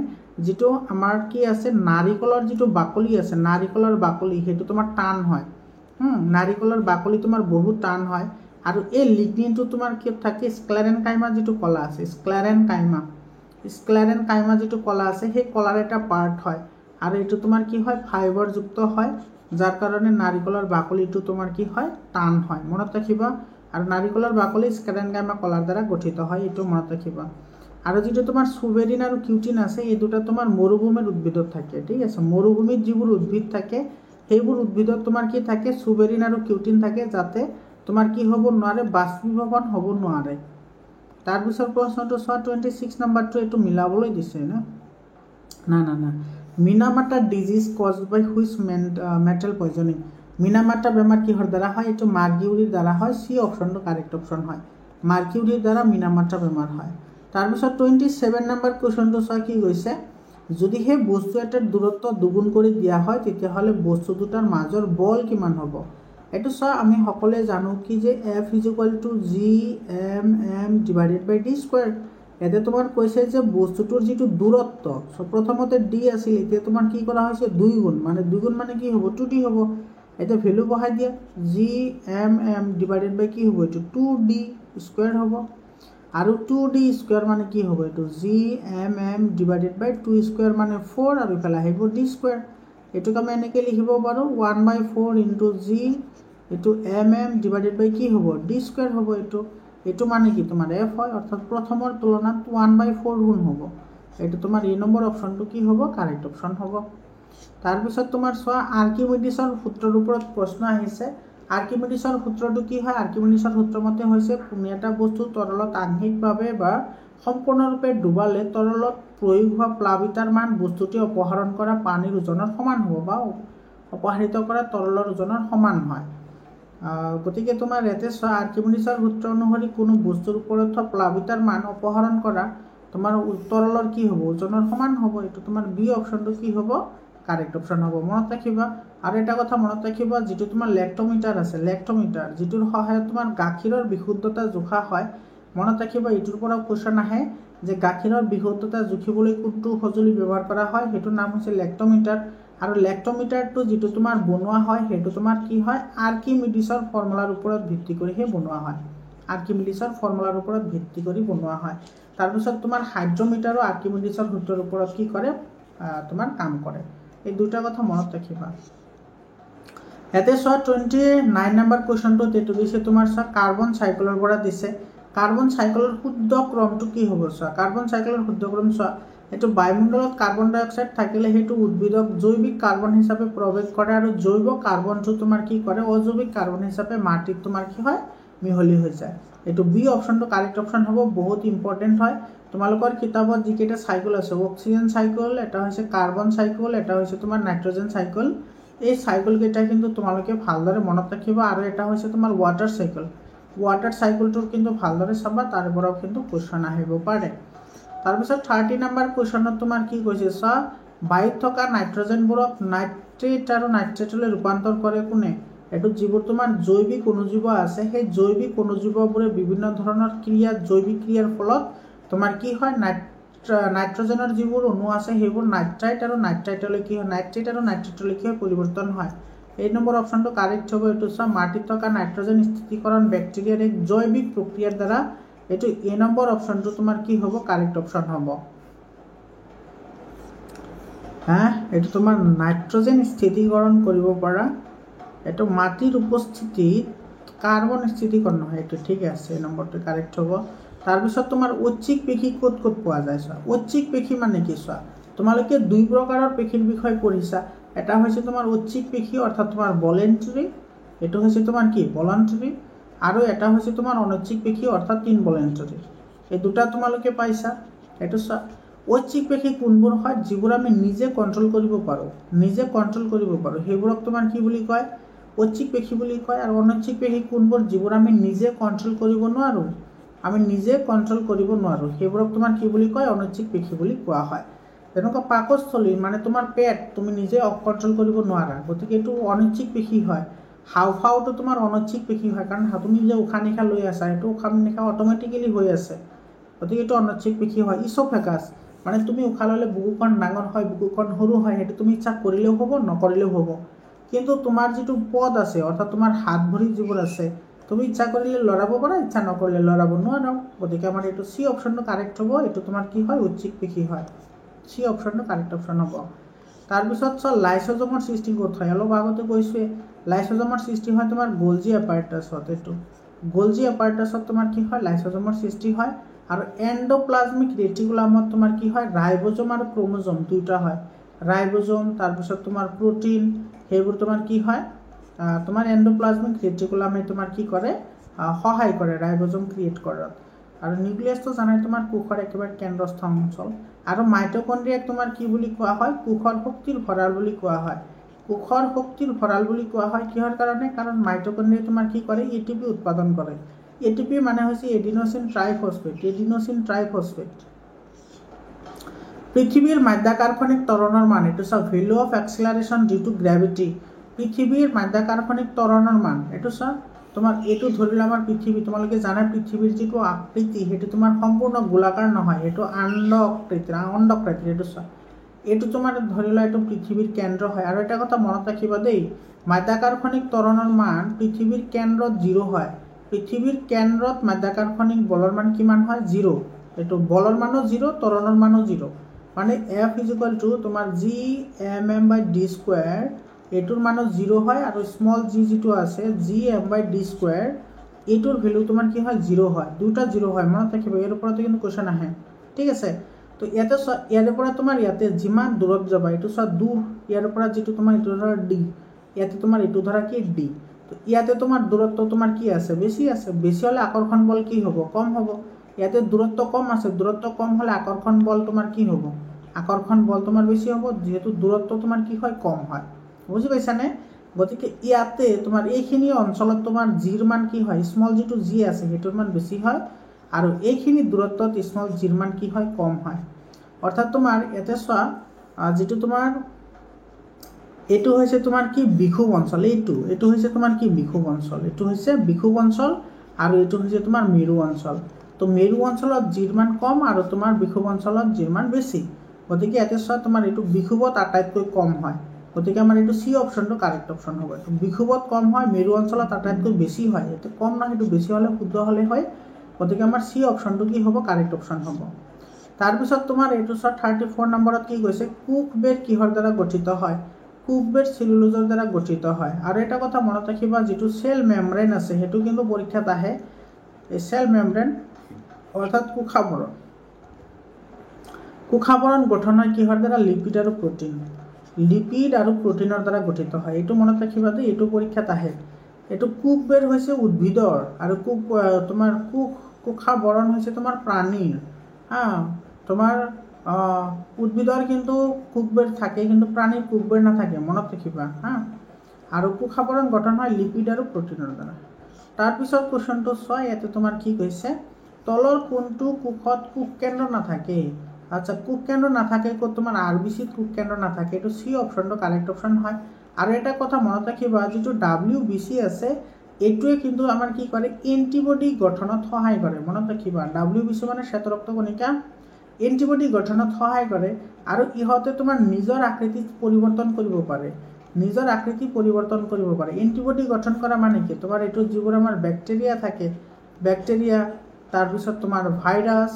যিটো আমাৰ কি আছে, নাৰিকলৰ যিটো বাকলি আছে, নাৰিকলৰ বাকলি সেইটো তোমাৰ টান হয়। নাৰিকলৰ বাকলি তোমাৰ বহুত টান হয়। আৰু এই লিগনিনটো তোমাৰ কি থাকে, স্ক্লেৰেনকাইমা যিটো কলা আছে, স্ক্লেৰেনকাইমা যিটো কলা আছে সেই কলাৰ এটা পাৰ্ট হয়। আৰু এইটো তোমাৰ কি হয়, ফাইবাৰযুক্ত হয়, যাৰ কাৰণে নাৰিকলৰ বাকলিটো তোমাৰ কি হয়, টান হয়। মনত ৰাখিবা। আৰু নাৰিকলৰ বাকলি স্ক্লেৰেনকাইমা কলাৰ দ্বাৰা গঠিত হয়, এইটো মনত ৰাখিবা। আৰু যিটো তোমাৰ সুবেৰিন আৰু কিউটিন আছে, এই দুটা তোমাৰ মৰুভূমিৰ উদ্ভিদত থাকে। ঠিক আছে, মৰুভূমিত যিবোৰ উদ্ভিদ থাকে সেইবোৰ উদ্ভিদত তোমাৰ কি থাকে, সুবেৰিন আৰু কিউটিন থাকে, যাতে তোমাৰ কি হ'ব নোৱাৰে, বাষ্পীভৱন হ'ব নোৱাৰে। তাৰপিছত প্ৰশ্নটো চোৱা 26 নম্বৰটো, এইটো মিলাবলৈ দিছে না। Minamata disease caused by which metal poisoning. Minamata বেমাৰ কিহৰ দ্বাৰা হয়? এইটো মাৰ্কিউৰিৰ দ্বাৰা হয়। C অপশ্যনটো কাৰেক্ট অপশ্যন হয়। মাৰ্কিউৰিৰ দ্বাৰা মিনামাটা বেমাৰ হয়। তাৰপিছত 27 নম্বৰ কুৱেশ্যনটো চোৱা কি কৈছে, যদিহে বস্তু এটাৰ দূৰত্ব দুগুণ কৰি দিয়া হয় তেতিয়াহ'লে বস্তু দুটাৰ মাজৰ বল কিমান হ'ব? এইটো চোৱা, আমি সকলোৱে জানো কি যে F = G(m)(m)/d²। ইয়াতে তোমাৰ কৈছে যে বস্তুটোৰ যিটো দূৰত্ব, প্ৰথমতে D আছিল, এতিয়া তোমাৰ কি কৰা হৈছে, 2 গুণ। মানে 2 গুণ মানে কি হ'ব, 2D হ'ব। এতিয়া ভেলু বহাই দিয়া, G(m)(m) কি হ'ব, এইটো 2D² হ'ব। আৰু 2D² মানে কি হ'ব, এইটো G(m)(m)/2² মানে 4, আৰু ইফালে আহিব D²। এইটোক আমি এনেকৈ লিখিব পাৰোঁ 1/4 × G, এইটো mm/ কি হ'ব, D² হ'ব। এইটো মানে কি তোমাৰ F হয়, অৰ্থাৎ প্ৰথমৰ তুলনাত 1/4 গুণ হ'ব। এইটো তোমাৰ A নম্বৰ অপশ্যনটো কি হ'ব, কাৰেক্ট অপশ্যন হ'ব। তাৰপিছত তোমাৰ চোৱা, আৰ্কিমিডিছৰ সূত্ৰৰ ওপৰত প্ৰশ্ন আহিছে। আৰ্কিমিডিছৰ সূত্ৰটো কি হয়? আৰ্কিমিডিছৰ সূত্ৰ মতে হৈছে, কোনো এটা বস্তু তৰলত আংশিকভাৱে বা সম্পূৰ্ণৰূপে ডুবালে তৰলত প্ৰয়োগ হোৱা প্লাবিতাৰ মান বস্তুটোৱে অপসাৰণ কৰা পানীৰ ওজনৰ সমান হ'ব, বা অপসাৰিত কৰা তৰলৰ ওজনৰ সমান হয়। গতিকে তোমাৰ ইয়াতে চোৱা, আৰ্কিমিডিছৰ সূত্ৰ অনুসৰি কোনো বস্তুৰ ওপৰত হোৱা প্লাবিতাৰ মান অপসাৰণ কৰা তোমাৰ তৰলৰ কি হ'ব, ওজনৰ সমান হ'ব। এইটো তোমাৰ B অপশ্যনটো কি হ'ব, কাৰেক্ট অপশ্যন হ'ব। মনত ৰাখিবা। আৰু এটা কথা মনত ৰাখিবা, যিটো তোমাৰ লেক্টমিটাৰ আছে, লেক্টমিটাৰ যিটোৰ সহায়ত তোমাৰ গাখীৰৰ বিশুদ্ধতা জোখা হয়। মনত ৰাখিবা, এইটোৰ পৰা কুৱেশ্যন আহে যে গাখীৰৰ বিশুদ্ধতা জুখিবলৈ কোনটো সঁজুলি ব্যৱহাৰ কৰা হয়, সেইটোৰ নাম হৈছে লেক্টমিটাৰ। আৰু লেক্টমিটাৰটো যিটো তোমাৰ বনোৱা হয় সেইটো তোমাৰ কি হয়, আৰ্কিমিডিছৰ ফৰ্মুলাৰ ওপৰত ভিত্তি কৰিহে বনোৱা হয়। আৰ্কিমিডিছৰ ফৰ্মুলাৰ ওপৰত ভিত্তি কৰি বনোৱা হয়। তাৰপিছত তোমাৰ হাইড্ৰমিটাৰো আৰ্কিমিডিছৰ সূত্ৰৰ ওপৰত কি কৰে, তোমাৰ কাম কৰে। এই দুটা কথা মনত ৰাখিবা। ইয়াতে চোৱা 29 নম্বৰ কুৱেশ্যনটোত এইটো দিছে তোমাৰ চোৱা, কাৰ্বন চাইকেলৰ পৰা দিছে। কাৰ্বন চাইকেলৰ শুদ্ধ ক্ৰমটো কি হ'ব চোৱা। কাৰ্বন চাইকেলৰ শুদ্ধ ক্ৰম চোৱা, এইটো বায়ুমণ্ডলত কাৰ্বন ডাই অক্সাইড থাকিলে সেইটো উদ্ভিদক জৈৱিক কাৰ্বন হিচাপে প্ৰৱেশ কৰে, আৰু জৈৱ কাৰ্বনটো তোমাৰ কি কৰে, অজৈৱিক কাৰ্বন হিচাপে মাটিত তোমাৰ কি হয়, মিহলি হৈ যায়। এইটো B অপশ্যনটো কাৰেক্ট অপশ্যন হ'ব। বহুত ইম্পৰ্টেণ্ট হয়। তোমালোকৰ কিতাপত যিকেইটা চাইকেল আছে, অক্সিজেন চাইকেল, এটা হৈছে কাৰ্বন চাইকেল, এটা হৈছে তোমাৰ নাইট্ৰজেন চাইকেল, এই চাইকেলকেইটা কিন্তু তোমালোকে ভালদৰে মনত ৰাখিবা। আৰু এটা হৈছে তোমাৰ ৱাটাৰ চাইকেল। ৱাটাৰ চাইকেলটোৰ কিন্তু ভালদৰে চাবা, তাৰ পৰাও কিন্তু কুৱেশ্যন আহিব পাৰে। তাৰপিছত 30 নম্বৰ কুৱেশ্যনত তোমাৰ কি কৈছে চোৱা, বায়ুত থকা নাইট্ৰজেনবোৰক নাইট্ৰেট আৰু নাইট্ৰেটলৈ ৰূপান্তৰ কৰে কোনে? এইটো যিবোৰ তোমাৰ জৈৱিক অণুজীৱ আছে সেই জৈৱিক অণুজীৱবোৰে বিভিন্ন ধৰণৰ ক্ৰিয়া জৈৱিক ক্ৰিয়াৰ ফলত তোমাৰ কি হয় নাইট্ৰজেনৰ যিবোৰ অণু আছে সেইবোৰ নাইট্ৰাইট আৰু নাইট্ৰাইটলৈ কি হয় নাইট্ৰেট আৰু নাইট্ৰেটলৈ কি হয় পৰিৱৰ্তন হয়। এই নম্বৰ অপশ্যনটো কাৰেক্ট হ'ব। এইটো চোৱা মাটিত থকা নাইট্ৰজেন স্থিতিকৰণ বেক্টেৰিয়াৰ এক জৈৱিক প্ৰক্ৰিয়াৰ দ্বাৰা এইটো এ নম্বৰ অপশ্যনটো তোমাৰ কি হ'ব কাৰেক্ট অপশ্যন হ'ব। এইটো তোমাৰ নাইট্ৰজেন স্থিতিকৰণ কৰিব পৰা এইটো মাটিৰ উপস্থিতিত কাৰ্বন স্থিতিকৰণ নহয়। এইটো ঠিক আছে, এই নম্বৰটো কাৰেক্ট হ'ব। তাৰপিছত তোমাৰ ঐচ্ছিক পেশী ক'ত ক'ত পোৱা যায় চোৱা। ঐচ্ছিক পেশী মানে কি চোৱা, তোমালোকে দুই প্ৰকাৰৰ পেশীৰ বিষয়ে পঢ়িছা। এটা হৈছে তোমাৰ ঐচ্ছিক পেশী অৰ্থাৎ তোমাৰ ভলেণ্টাৰী, এইটো হৈছে তোমাৰ কি ভলাণ্টাৰী, আৰু এটা হৈছে তোমাৰ অনৈচ্ছিক পেশী অৰ্থাৎ ইনভলেণ্টাৰী। এই দুটা তোমালোকে পাইছা। এইটো চোৱা ঐচ্ছিক পেশী কোনবোৰ হয় যিবোৰ আমি নিজে কণ্ট্ৰল কৰিব পাৰোঁ, সেইবোৰক তোমাৰ কি বুলি কয় ঐচ্ছিক পেশী বুলি কয়। আৰু অনৈচ্ছিক পেশী কোনবোৰ যিবোৰ আমি নিজে কণ্ট্ৰল কৰিব নোৱাৰোঁ, সেইবোৰক তোমাৰ কি বুলি কয় অনৈচ্ছিক পেশী বুলি কোৱা হয়। যেনেকুৱা পাকস্থলী মানে তোমাৰ পেট তুমি নিজে কণ্ট্ৰল কৰিব নোৱাৰা, গতিকে এইটো অনৈচ্ছিক পেশী হয়। হাওঁফাওঁটো তোমাৰ অনৈচ্ছিক পেশী হয়, কাৰণ তুমি যে উশাহ নিশাহ লৈ আছা সেইটো উশাহ নিশাহ অট'মেটিকেলি হৈ আছে, গতিকে এইটো অনৈচ্ছিক পেশী হয়। ইছ'ফেগাছ মানে তুমি উশাহ ল'লে বুকুখন ডাঙৰ হয় বুকুখন সৰু হয়, সেইটো তুমি ইচ্ছা কৰিলেও হ'ব নকৰিলেও হ'ব। কিন্তু তোমাৰ যিটো পদ আছে অৰ্থাৎ তোমাৰ হাত ভৰি যিবোৰ আছে তুমি ইচ্ছা কৰিলে লৰাব পাৰা, ইচ্ছা নকৰিলে লৰাব নোৱাৰা। গতিকে আমাৰ এইটো চি অপশ্যনটো কাৰেক্ট হ'ব। এইটো তোমাৰ কি হয় ঐচ্ছিক পেশী হয়। চি অপশ্যনটো কাৰেক্ট অপশ্যন হ'ব। তাৰপিছত চোৱা লাইচোজমৰ সৃষ্টি ক'ত হয়, অলপ আগতে কৈছোঁৱে লাইচোজমৰ সৃষ্টি হয় তোমাৰ গলজি এপাৰ্টাছত। এইটো গলজি এপাৰ্টাছত তোমাৰ কি হয় লাইচোজমৰ সৃষ্টি হয়। আৰু এণ্ডোপ্লাজমিক ৰেটিকুলামত তোমাৰ কি হয় ৰাইবজম আৰু ক্ৰমোজম দুয়োটা হয়। ৰাইবজম তাৰপিছত তোমাৰ প্ৰটিন সেইবোৰ তোমাৰ কি হয় তোমাৰ এণ্ডোপ্লাজমিক ৰেটিকুলামে তোমাৰ কি কৰে সহায় কৰে ৰাইবজম ক্ৰিয়েট কৰাত। আৰু নিউক্লিয়াছটো জানাই তোমাৰ কোষৰ একেবাৰে কেন্দ্ৰস্থ অঞ্চল। আৰু মাইটকণ্ড্ৰিয়াক তোমাৰ কি বুলি কোৱা হয় কোষৰ শক্তিৰ ভঁৰাল বুলি কোৱা হয়। কোষৰ শক্তিৰ ভঁৰাল বুলি কোৱা হয় কিহৰ কাৰণে, কাৰণ মাইটকণ্ড্ৰিয়াই তোমাৰ কি কৰে ATP উৎপাদন কৰে। ATP মানে হৈছে এডিনোচিন ট্ৰাইফচফেট। পৃথিৱীৰ মাধ্যাকৰ্ষণিক ত্বৰণৰ মান, এইটো চোৱা value of acceleration due to gravity. পৃথিৱীৰ মাধ্যাকৰ্ষণিক ত্বৰণৰ মান এইটো চোৱা তোমাৰ এইটো ধৰিলে আমাৰ পৃথিৱী, তোমালোকে জানা পৃথিৱীৰ যিটো আকৃতি সেইটো তোমাৰ সম্পূৰ্ণ গোলাকাৰ নহয়, সেইটো অণ্ডাকৃতিৰ। এইটো চোৱা এইটো তোমাৰ ধৰি লোৱা এইটো পৃথিৱীৰ কেন্দ্ৰ হয়। আৰু এটা কথা মনত ৰাখিবা দেই, মাধ্যাকৰ্ষণিক ত্বৰণৰ মান পৃথিৱীৰ কেন্দ্ৰত 0 হয়। পৃথিৱীৰ কেন্দ্ৰত মাধ্যাকৰ্ষণিক বলৰ মান কিমান হয় 0। এইটো বলৰ মানো 0, ত্বৰণৰ মানো 0। মানে F = তোমাৰ Gm/d², এইটোৰ মানো 0 হয়। আৰু স্মল g যিটো আছে Gm/d², এইটোৰ ভেলু তোমাৰ কি হয় 0 হয়। দুটা 0 হয়, মনত ৰাখিবা, ইয়াৰ ওপৰতে কিন্তু কুৱেশ্যন আহে। ঠিক আছে, তো ইয়াতে চোৱা ইয়াৰে পৰা তোমাৰ ইয়াতে যিমান দূৰত যাবা এইটো চোৱা দূৰ, ইয়াৰ পৰা যিটো তোমাৰ এইটো ধৰা d, ইয়াতে তোমাৰ এইটো ধৰা কি d, তো ইয়াতে তোমাৰ দূৰত্ব তোমাৰ কি আছে বেছি আছে, বেছি হ'লে আকৰ্ষণ বল কি হ'ব কম হ'ব। ইয়াতে দূৰত্ব কম আছে, দূৰত্ব কম হ'লে আকৰ্ষণ বল তোমাৰ কি হ'ব, আকৰ্ষণ বল তোমাৰ বেছি হ'ব, যিহেতু দূৰত্ব তোমাৰ কি হয় কম হয়। বুজি পাইছানে? গতিকে ইয়াতে তোমাৰ এইখিনি অঞ্চলত তোমাৰ জিৰ মান কি হয় স্মল যিটো জি আছে সেইটোৰ মান বেছি হয়, আৰু এইখিনি দূৰত্বত স্মল জিৰ মান কি হয় কম হয়। অৰ্থাৎ তোমাৰ ইয়াতে চোৱা যিটো তোমাৰ এইটো হৈছে তোমাৰ কি বিষুৱ অঞ্চল, এইটো হৈছে তোমাৰ কি বিষুৱ অঞ্চল, এইটো হৈছে বিষুৱ অঞ্চল, আৰু এইটো হৈছে তোমাৰ মেৰু অঞ্চল। তো মেৰু অঞ্চলত জিৰ মান কম আৰু তোমাৰ বিষুৱ অঞ্চলত জিৰ মান বেছি। গতিকে ইয়াতে চোৱা তোমাৰ এইটো বিষুৱত আটাইতকৈ কম হয়, গতিকে আমাৰ এইটো চি অপশ্যনটো কাৰেক্ট অপশ্যন হ'ব। এইটো বিষুৱত কম হয়, মেৰু অঞ্চলত আটাইতকৈ বেছি হয়, এইটো কম নহয় সেইটো বেছি হ'লে শুদ্ধ হ'লে হয়। গতিকে আমাৰ চি অপশ্যনটো কি হ'ব কাৰেক্ট অপশ্যন হ'ব। তাৰপিছত তোমাৰ এইটো চোৱা 34 নম্বৰত কি কৈছে কুক বেৰ কিহৰ দ্বাৰা গঠিত হয়, কুক বেৰ চেলুলোজৰ দ্বাৰা গঠিত হয়। আৰু এটা কথা মনত ৰাখিবা, যিটো চেল মেমব্ৰেন আছে সেইটো কিন্তু পৰীক্ষাত আহে। এই চেল মেমব্ৰেন অৰ্থাৎ কোষাৱৰণ গঠন হয় কিহৰ দ্বাৰা, লিপিড আৰু প্ৰটিন। লিপিড আৰু প্ৰটিনৰ দ্বাৰা গঠিত হয়, এইটো মনত ৰাখিবা দেই, এইটো পৰীক্ষাত আহে। এইটো কুক বেৰ হৈছে উদ্ভিদৰ, আৰু তোমাৰ কোষাৱৰণ হৈছে তোমাৰ প্ৰাণীৰ। তোমাৰ উদ্ভিদৰ কিন্তু কুকবেৰ থাকে, কিন্তু প্ৰাণীৰ কুকবেৰ নাথাকে, মনত ৰাখিবা আৰু কোষাৱৰণ গঠন হয় লিপিড আৰু প্ৰটিনৰ দ্বাৰা। তাৰপিছত কুৱেশ্যনটো চোৱা, ইয়াতে তোমাৰ কি কৈছে তলৰ কোনটো কোষত কোষ কেন্দ্ৰ নাথাকে। আচ্ছা, কোষ কেন্দ্ৰ নাথাকে ক'ত, তোমাৰ RBCত কোষ কেন্দ্ৰ নাথাকে, এইটো চি অপশ্যনটো কাৰেক্ট অপশ্যন হয়। আৰু এটা কথা মনত ৰাখিবা, যিটো WBC আছে এইটোৱে কিন্তু আমাৰ কি কৰে, এণ্টিবডি গঠনত সহায় কৰে। মনত ৰাখিবা, WBC মানে শ্বেত ৰক্ত কণিকা, এণ্টিবডি গঠনত সহায় কৰে আৰু ইহঁতে তোমাৰ নিজৰ আকৃতি পৰিৱৰ্তন কৰিব পাৰে, নিজৰ আকৃতি পৰিৱৰ্তন কৰিব পাৰে। এণ্টিবডি গঠন কৰা মানে কি, তোমাৰ এইটো যিবোৰ আমাৰ বেক্টেৰিয়া থাকে, বেক্টেৰিয়া, তাৰপিছত তোমাৰ ভাইৰাছ,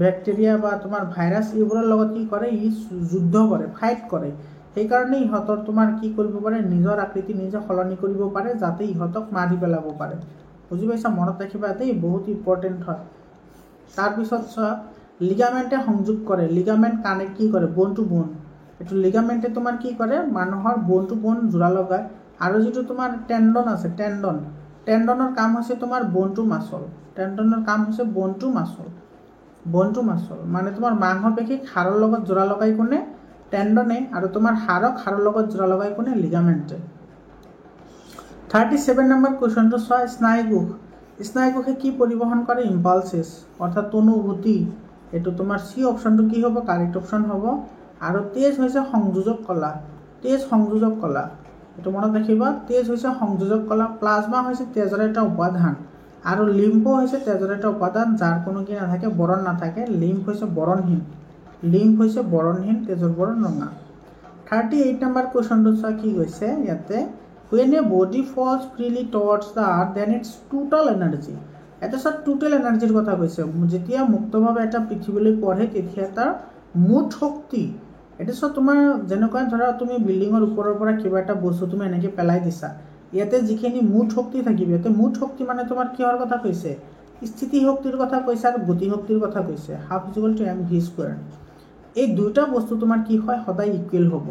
বেক্টেৰিয়া বা তোমাৰ ভাইৰাছ, এইবোৰৰ লগত কি কৰে, ই যুদ্ধ কৰে, ফাইট কৰে। সেইকাৰণে ইহঁতৰ তোমাৰ কি কৰিব পাৰে, নিজৰ আকৃতি নিজে সলনি কৰিব পাৰে, যাতে ইহঁতক মাৰি পেলাব পাৰে। বুজি পাইছা, মনত ৰাখিবা দেই, বহুত ইম্পৰ্টেণ্ট হয়। তাৰপিছত চোৱা, লিগামেণ্টে সংযোগ কৰে, লিগামেণ্ট কানেক্ট কি কৰে, বোন টু বোন। এইটো লিগামেণ্টে তোমাৰ কি কৰে, মানুহৰ বোন টু বোন জোৰা লগায়। আৰু যিটো তোমাৰ টেণ্ডন আছে, টেণ্ডনৰ কাম হৈছে তোমাৰ বোন টু মাচল, টেণ্ডনৰ কাম হৈছে বোন টু মাচল, বোন টু মাচল মানে তোমাৰ মাংসপেশীক হাড়ৰ লগত জোৰা লগাই কোনে টেণ্ডনে, আৰু তোমাৰ হাড়ক হাড়ৰ লগত জোৰা লগাই কোনে লিগামেণ্টে। 37 নম্বৰ কুৱেশ্যনটো চোৱা, স্নায়ুকোষ। স্নায়ুকোষে কি পৰিবহণ কৰে, ইম্পালচেছ, অৰ্থাৎ অনুভূতি। এইটো তোমাৰ চি অপশ্যনটো কি হ'ব, কাৰেক্ট অপশ্যন হ'ব। আৰু তেজ হৈছে সংযোজক কলা, তেজ সংযোজক কলা, এইটো মনত ৰাখিবা, তেজ হৈছে সংযোজক কলা। প্লাজমা হৈছে তেজৰ এটা উপাদান, আৰু লিম্ফ হৈছে তেজৰ এটা উপাদান যাৰ কোনো কি নাথাকে, বৰণ নাথাকে। লিম্ফ হৈছে বৰণহীন, লিম্ফ হৈছে বৰণহীন, তেজৰ বৰণ ৰঙা। 38 নম্বৰ কুৱেশ্যনটো চোৱা, কি কৈছে ইয়াতে, when a body falls freely towards the earth then its total energy, এটা চোৱা টোটেল এনাৰ্জিৰ কথা কৈছে, যেতিয়া মুক্তভাৱে এটা পৃথিৱীলৈ পঢ়ে তেতিয়া তাৰ মুঠ শক্তি, এটা চোৱা তোমাৰ যেনেকুৱা ধৰা তুমি বিল্ডিঙৰ ওপৰৰ পৰা কিবা এটা বস্তু তুমি এনেকৈ পেলাই দিছা, ইয়াতে যিখিনি মুঠ শক্তি থাকিব, ইয়াতে মুঠ শক্তি মানে তোমাৰ কিহৰ কথা কৈছে, স্থিতি শক্তিৰ কথা কৈছে আৰু গতি শক্তিৰ কথা কৈছে, half equal to mv square. এই দুটা বস্তু তোমাৰ কি হয়, সদায় ইকুৱেল হ'ব,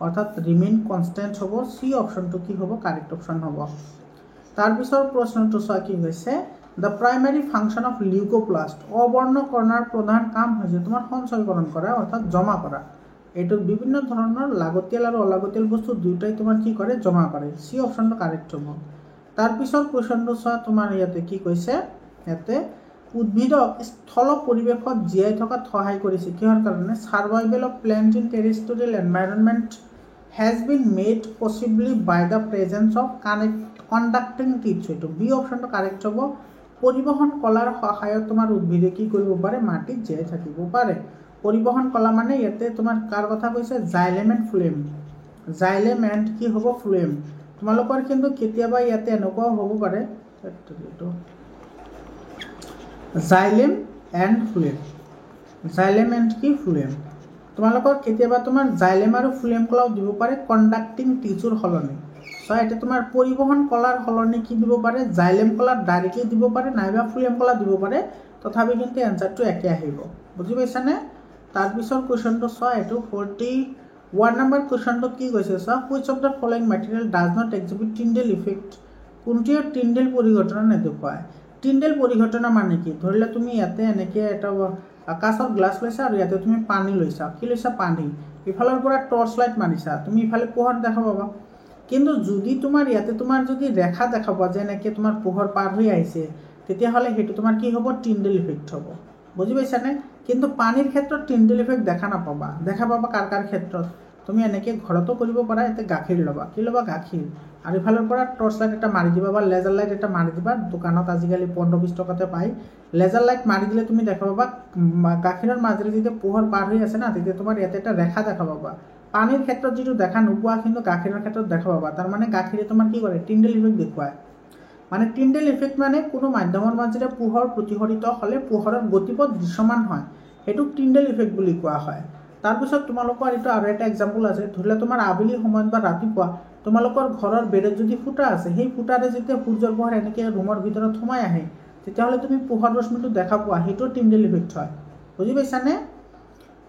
অৰ্থাৎ ৰিমেইন কনষ্টেণ্ট হ'ব। চি অপশ্যনটো কি হ'ব, কাৰেক্ট অপশ্যন হ'ব। তাৰপিছৰ প্ৰশ্নটো চোৱা, কি হৈছে, দ্য প্ৰাইমেৰী ফাংচন অফ লিউকোপ্লাষ্ট, অবৰ্ণকণাৰ প্ৰধান কাম হৈছে তোমাৰ সঞ্চয়কৰণ কৰা, অৰ্থাৎ জমা কৰা। এইটোত বিভিন্ন ধৰণৰ লাগতিয়াল আৰু অলাগতিয়াল বস্তু দুয়োটাই তোমাৰ কি কৰে, জমা কৰে। চি অপশ্যনটো কাৰেক্ট হ'ব। তাৰপিছৰ কুৱেশ্যনটো চোৱা, তোমাৰ ইয়াতে কি কৈছে, ইয়াতে উদ্ভিদক স্থল পৰিৱেশত জীয়াই থকাত সহায় কৰিছে, কিহৰ কাৰণে, survival of plant in terrestrial environment has been made possible by the presence of conducting tissue. এইটো বি অপশ্যনটো কাৰেক্ট হ'ব। পৰিবহণ কলাৰ সহায়ত তোমাৰ উদ্ভিদে কি কৰিব পাৰে, মাটিত জীয়াই থাকিব পাৰে। পৰিবহণ কলা মানে ইয়াতে তোমাৰ কাৰ কথা কৈছে, xylem and flame, xylem and কি হ'ব, ফ্লেম। তোমালোকৰ কিন্তু কেতিয়াবা ইয়াতে এনেকুৱাও হ'ব পাৰে, xylem and flame, xylem and কি, ফ্লেম। তোমালোকৰ কেতিয়াবা তোমাৰ জাইলেম আৰু ফ্লেম কলাও দিব পাৰে কণ্ডাক্টিং টিচুৰ সলনি। চ' এতিয়া তোমাৰ পৰিবহণ কলাৰ সলনি কি দিব পাৰে, জাইলেম কলাৰ ডাইৰেক্টলি দিব পাৰে, নাইবা ফ্লেম কলা দিব পাৰে, তথাপি কিন্তু এনচাৰটো একে আহিব। বুজি পাইছানে? তাৰপিছৰ কুৱেশ্যনটো চোৱা, এইটো 41 নম্বৰ কুৱেশ্যনটো কি কৈছে চোৱা, which of the following material does not exhibit Tyndall effect, কোনটোৱে টিণ্ডেল পৰিঘটনা নেদেখুৱায়। টিণ্ডেল পৰিঘটনা মানে কি, ধৰি লোৱা তুমি ইয়াতে এনেকৈ এটা কাঁচৰ গ্লাছ লৈছা আৰু ইয়াতে তুমি পানী লৈছা, কি লৈছা, পানী। ইফালৰ পৰা টৰ্চ লাইট মাৰিছা, তুমি ইফালে পোহৰ দেখা পাবা। কিন্তু যদি তোমাৰ ইয়াতে তোমাৰ যদি ৰেখা দেখা পোৱা যে এনেকৈ তোমাৰ পোহৰ পাৰ হৈ আহিছে, তেতিয়াহ'লে সেইটো তোমাৰ কি হ'ব, টিণ্ডেল ইফেক্ট হ'ব। বুজি পাইছানে? কিন্তু পানীৰ ক্ষেত্ৰত টিণ্ডেল ইফেক্ট দেখা নাপাবা, দেখা পাবা কাৰ কাৰ ক্ষেত্ৰত, তুমি এনেকৈ ঘৰতো কৰিব পাৰা, ইয়াতে গাখীৰ ল'বা, কি ল'বা, গাখীৰ, আৰু ইফালৰ পৰা টৰ্চ লাইট এটা মাৰি দিবা বা লেজাৰ লাইট এটা মাৰি দিবা, দোকানত আজিকালি 15-20 টকাতে পায়। লেজাৰ লাইট মাৰি দিলে তুমি দেখা পাবা গাখীৰৰ মাজেৰে যেতিয়া পোহৰ পাৰ হৈ আছে না, তেতিয়া তোমাৰ ইয়াতে এটা ৰেখা দেখা পাবা। পানীৰ ক্ষেত্ৰত যিটো দেখা নোপোৱা, কিন্তু গাখীৰৰ ক্ষেত্ৰত দেখা পাবা। তাৰমানে গাখীৰে তোমাৰ কি কৰে, টিণ্ডেল ইফেক্ট দেখুৱায়। মানে টিণ্ডেল ইফেক্ট মানে কোনো মাধ্যমৰ মাজেৰে পোহৰ প্ৰতিফলিত হ'লে পোহৰৰ গতিপথ দৃশ্যমান হয়, সেইটোক টিণ্ডেল ইফেক্ট বুলি কোৱা হয়। তাৰপিছত তোমালোকৰ এইটো আৰু এটা এক্সাম্পল আছে, ধৰি লোৱা তোমাৰ আবেলি সময়ত বা ৰাতিপুৱা তোমালোকৰ ঘৰৰ বেৰত যদি ফুটা আছে, সেই ফুটাৰে যেতিয়া সূৰ্যৰ পোহৰ এনেকৈ ৰুমৰ ভিতৰত সোমাই আহে, তেতিয়াহ'লে তুমি পোহৰ ৰশ্মিটো দেখা পোৱা, সেইটো টিণ্ডেল ইফেক্ট হয়। বুজি পাইছানে?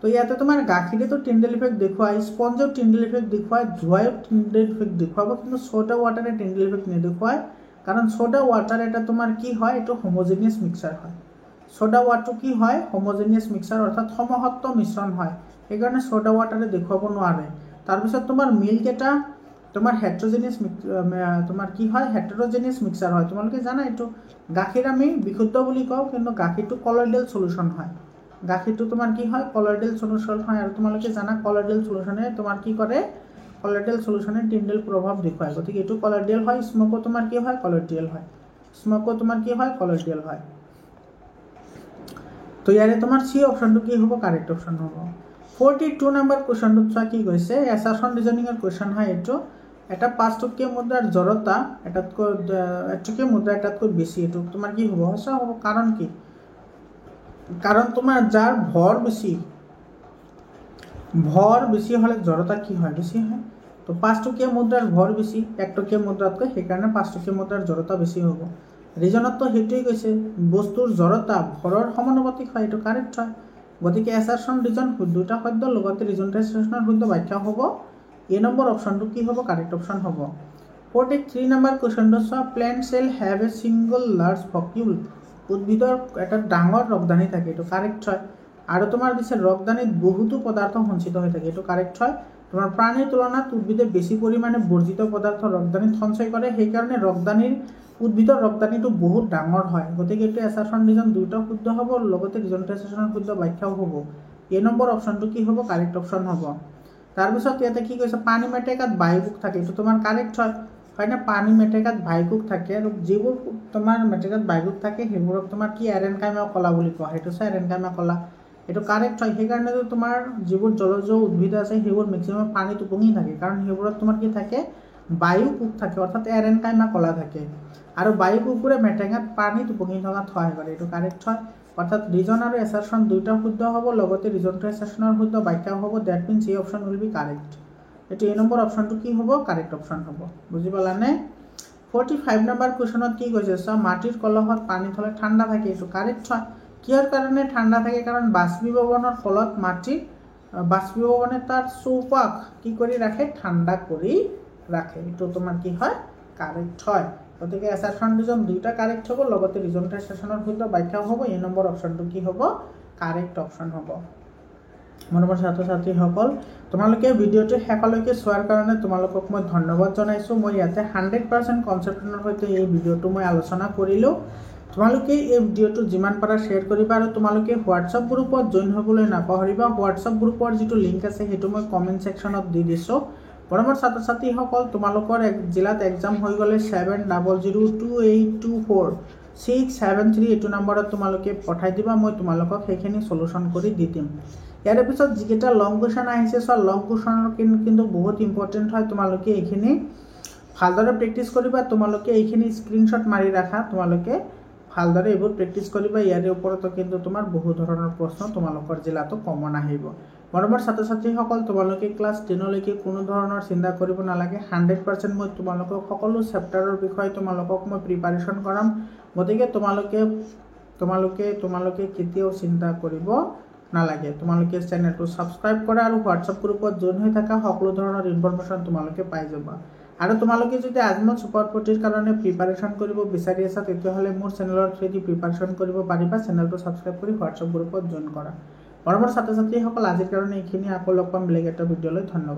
তো ইয়াতে তোমাৰ গাখীৰেতো টিণ্ডেল ইফেক্ট দেখুৱায়, স্পঞ্জেও টিণ্ডেল ইফেক্ট দেখুৱায়, ধোঁৱাইও টিণ্ডেল ইফেক্ট দেখুৱাব, কিন্তু ছ'ডা ৱাটাৰে টিণ্ডেল ইফেক্ট নেদেখুৱায়, কাৰণ ছ'ডা ৱাটাৰ এটা তোমাৰ কি হয়, এইটো হোমোজেনিয়াছ মিক্সাৰ হয়। ছ'ডা ৱাটাৰটো কি হয়, হোমোজেনিয়াছ মিক্সাৰ, অৰ্থাৎ সমসত্ব মিশ্ৰণ হয়, সেইকাৰণে ছ'ডা ৱাটাৰে দেখুৱাব নোৱাৰে। তাৰপিছত তোমাৰ মিল্ক এটা তোমাৰ হেট্ৰজেনিয়াছ তোমাৰ কি হয়, হেট্ৰজেনিয়াছ মিক্সাৰ হয়। তোমালোকে জানা এইটো, গাখীৰ আমি বিশুদ্ধ বুলি কওঁ, কিন্তু গাখীৰটো কলয়ডেল চলিউশ্যন হয়, গাখীৰটো তোমাৰ কি হয়, কলয়ডেল চলিউশ্যন হয়। আৰু তোমালোকে জানা কলয়ডেল চলিউশ্যনে তোমাৰ কি কৰে, কলয়েডাল সলিউশনে টিন্ডেল প্ৰভাৱ দেখুৱায় গতিকে এইটো কলয়েডিয়াল হয় স্মোকো তোমাৰ কি হয় কলয়েডিয়াল হয় স্মোকো তোমাৰ কি হয় কলয়েডিয়াল হয় তো ইয়াৰে তোমাৰ সি অপশনটো কি হ'ব কাৰেক্ট অপশন হ'ব 42 নম্বৰ কোৱেশ্চনটো চোৱা কি কৈছে এছাৰশন ৰিজনিঙৰ কোৱেশ্চন হয় এইটো এটা 5 টকীয়া মুদ্ৰাৰ জড়তা এটাতকৈ 1 টকীয়া মুদ্ৰা এটাতকৈ বেছি এইটো তোমাৰ কি হ'ব সঁচা হ'ব কাৰণ কি কাৰণ তোমাৰ যাৰ ভৰ বেছি হলে জড়তা কি হয় বেছি হয় তো 5 টকীয়া মুদ্ৰাৰ ভৰ বেছি 1 টকীয়া মুদ্ৰাতকৈ সেইকাৰণে 5 টকীয়া মুদ্ৰাৰ জড়তা বেছি হ'ব ৰিজনত তো সেইটোই কৈছে বস্তুৰ জড়তা ভৰৰ সমানুপাতিক হয় এইটো কাৰেক্ট হয় গতিকে এছাৰশন ৰিজন দুটা শব্দ লগতে ৰিজন ট্ৰান্সলেশনৰ শব্দ ব্যাখ্যা হ'ব এ নম্বৰ অপশনটো কি হ'ব কাৰেক্ট অপশন হ'ব 43 নম্বৰ কোৱেশ্চনটো চোৱা plant cell have a single large vacuole উদ্ভিদৰ এটা ডাঙৰ ৰগদানি থাকে এইটো কাৰেক্ট হয় আৰু তোমাৰ দিছে ৰগদানিত বহুতো পদাৰ্থ সঞ্চিত হৈ থাকে এইটো কাৰেক্ট হয় তোমাৰ প্ৰাণীৰ তুলনাত উদ্ভিদে বেছি পৰিমাণে বৰ্জিত পদাৰ্থ ৰগদানিত সঞ্চয় কৰে সেইকাৰণে উদ্ভিদৰ ৰগদানিটো বহুত ডাঙৰ হয় গতিকে এইটো এছাৰশন ৰিজন দুটা শুদ্ধ হ'ব লগতে ৰিজন ট্ৰান্সলেশনৰ শুদ্ধ ব্যাখ্যাও হ'ব এ নম্বৰ অপশনটো কি হ'ব কাৰেক্ট অপশন হ'ব তাৰ পিছত ইয়াতে কি কৈছে পানী মেটেকাত বায়ুকোষ থাকে এইটো তোমাৰ কাৰেক্ট হয় না পানী মেটেকাত বায়ুকোষ থাকে আৰু যিবোৰ তোমাৰ মেটেকাত বায়ুকোষ থাকে সেইবোৰক তোমাৰ কি এৰেনকাইমা কলা বুলি কোৱা সেইটো এৰেনকাইমা কলা এইটো কাৰেক্ট হয় সেইকাৰণে তোমাৰ যিবোৰ জলজ উদ্ভিদ আছে সেইবোৰ মেক্সিমাম পানীত উপঙি থাকে কাৰণ সেইবোৰত তোমাৰ কি থাকে বায়ুকোষ থাকে অৰ্থাৎ এৰেনকাইমা কলা থাকে আৰু বায়ুকোষবোৰে মেটেকাত পানীত উপঙি থকাত সহায় কৰে এইটো কাৰেক্ট হয় অর্থাৎ রিজন আর এসারশন দুইটা শুদ্ধ হব লগতে রিজন টু এসারশনের শুদ্ধ ব্যাখ্যা হব দ্যাট মিন্স এই অপশন উইল বি কারেক্ট এটি এ নম্বর অপশনটো কি হব কারেক্ট অপশন হব বুঝি পালানে 45 নম্বৰ কোৱেশ্চনত কি কৈছে সা মাটিৰ কলহত পানী থলে ঠাণ্ডা থাকে এটো কাৰেক্ট হয় কিহৰ কাৰণে ঠাণ্ডা থাকে কাৰণ বাষ্পীভৱনৰ ফলত মাটিৰ বাষ্পীভৱনে তাৰ চৌপাশ কি কৰি ৰাখে ঠাণ্ডা কৰি ৰাখে এটো তোমাৰ কি হয় কাৰেক্ট হয় গতিকে এছাৰশন ৰিজন দুইটা কাৰেক্ট হ'ব লগতে ৰিজন ট্ৰান্সলেশনৰ শুদ্ধ ব্যাখ্যা হ'ব এই নম্বৰ অপশনটো কি হ'ব কাৰেক্ট অপশন হ'ব মৰমৰ ছাত্ৰ-ছাত্ৰীসকল তোমালোকে ভিডিওটো শেষলৈকে চোৱাৰ কাৰণে তোমালোকক মই ধন্যবাদ জনাইছো মই ইয়াতে 100% কনসেপ্টৰ সৈতে এই ভিডিওটো মই আলোচনা কৰিলো তোমালোকে এই ভিডিওটো যিমান পাৰা শেয়াৰ কৰিবা আৰু তোমালোকে হোৱাটছআপ গ্ৰুপত জয়েন হ'বলৈ নাপাহৰিবা হোৱাটছআপ গ্ৰুপৰ যিটো লিংক আছে সেইটো মই কমেন্ট সেকশনত দি দিছো মৰমৰ ছাত্ৰ-ছাত্ৰীসকল তোমালোকৰ জিলাত এক্সাম হৈ গলে 7002824673 এইটো নম্বৰত তোমালোকে পঠাই দিবা মই তোমালোকক সেইখিনি সলিউশন কৰি দি দিম ইয়াৰ পিছত যিকেইটা লং কোৱেশ্চন আহিছে সব লং কোৱেশ্চনৰ কিন্তু বহুত ইম্পৰ্টেন্ট হয় তোমালোকে এইখিনি ভালদৰে প্ৰেক্টিস কৰিবা তোমালোকে এইখিনি স্ক্ৰিনশ্বট মাৰি ৰাখা তোমালোকে ভালদৰে এইবোৰ প্ৰেক্টিস কৰিবা ইয়াৰ ওপৰত কিন্তু তোমাৰ বহু ধৰণৰ প্ৰশ্ন তোমালোকৰ জিলাতো কমন আহিব মৰমৰ ছাত্ৰ-ছাত্ৰীসকল তোমালোকে ক্লাস 10 লৈকে কোনো ধৰণৰ চিন্তা কৰিব নালাগে 100% মই তোমালোকক সকলো চেপ্টাৰৰ বিষয়ে তোমালোকক মই প্ৰিপাৰেচন কৰাম গতিকে তোমালোকে কেতিয়াও চিন্তা কৰিব নালাগে তোমালোকে চেনেলটো সাবস্ক্ৰাইব কৰা আৰু হোৱাটছআপ গ্ৰুপত জয়েন হৈ থাকা সকলো ধৰণৰ ইনফৰমেশন তোমালোকে পাই যাবা আৰু তোমালোকে যদি আজমল সুপাৰ ফৰ্টিৰ কাৰণে প্ৰিপাৰেচন কৰিব বিচাৰি আছা তেতিয়াহলে মোৰ চেনেলৰ থ্ৰুদি প্ৰিপাৰেচন কৰিব পাৰিবা চেনেলটো সাবস্ক্ৰাইব কৰি হোৱাটছআপ গ্ৰুপত জয়েন কৰা মৰমৰ ছাত্ৰ-ছাত্ৰীসকল আজিৰ কাৰণে এইখিনি আকৌ লগ পাম বেলেগ এটা ভিডিঅ'লৈ ধন্যবাদ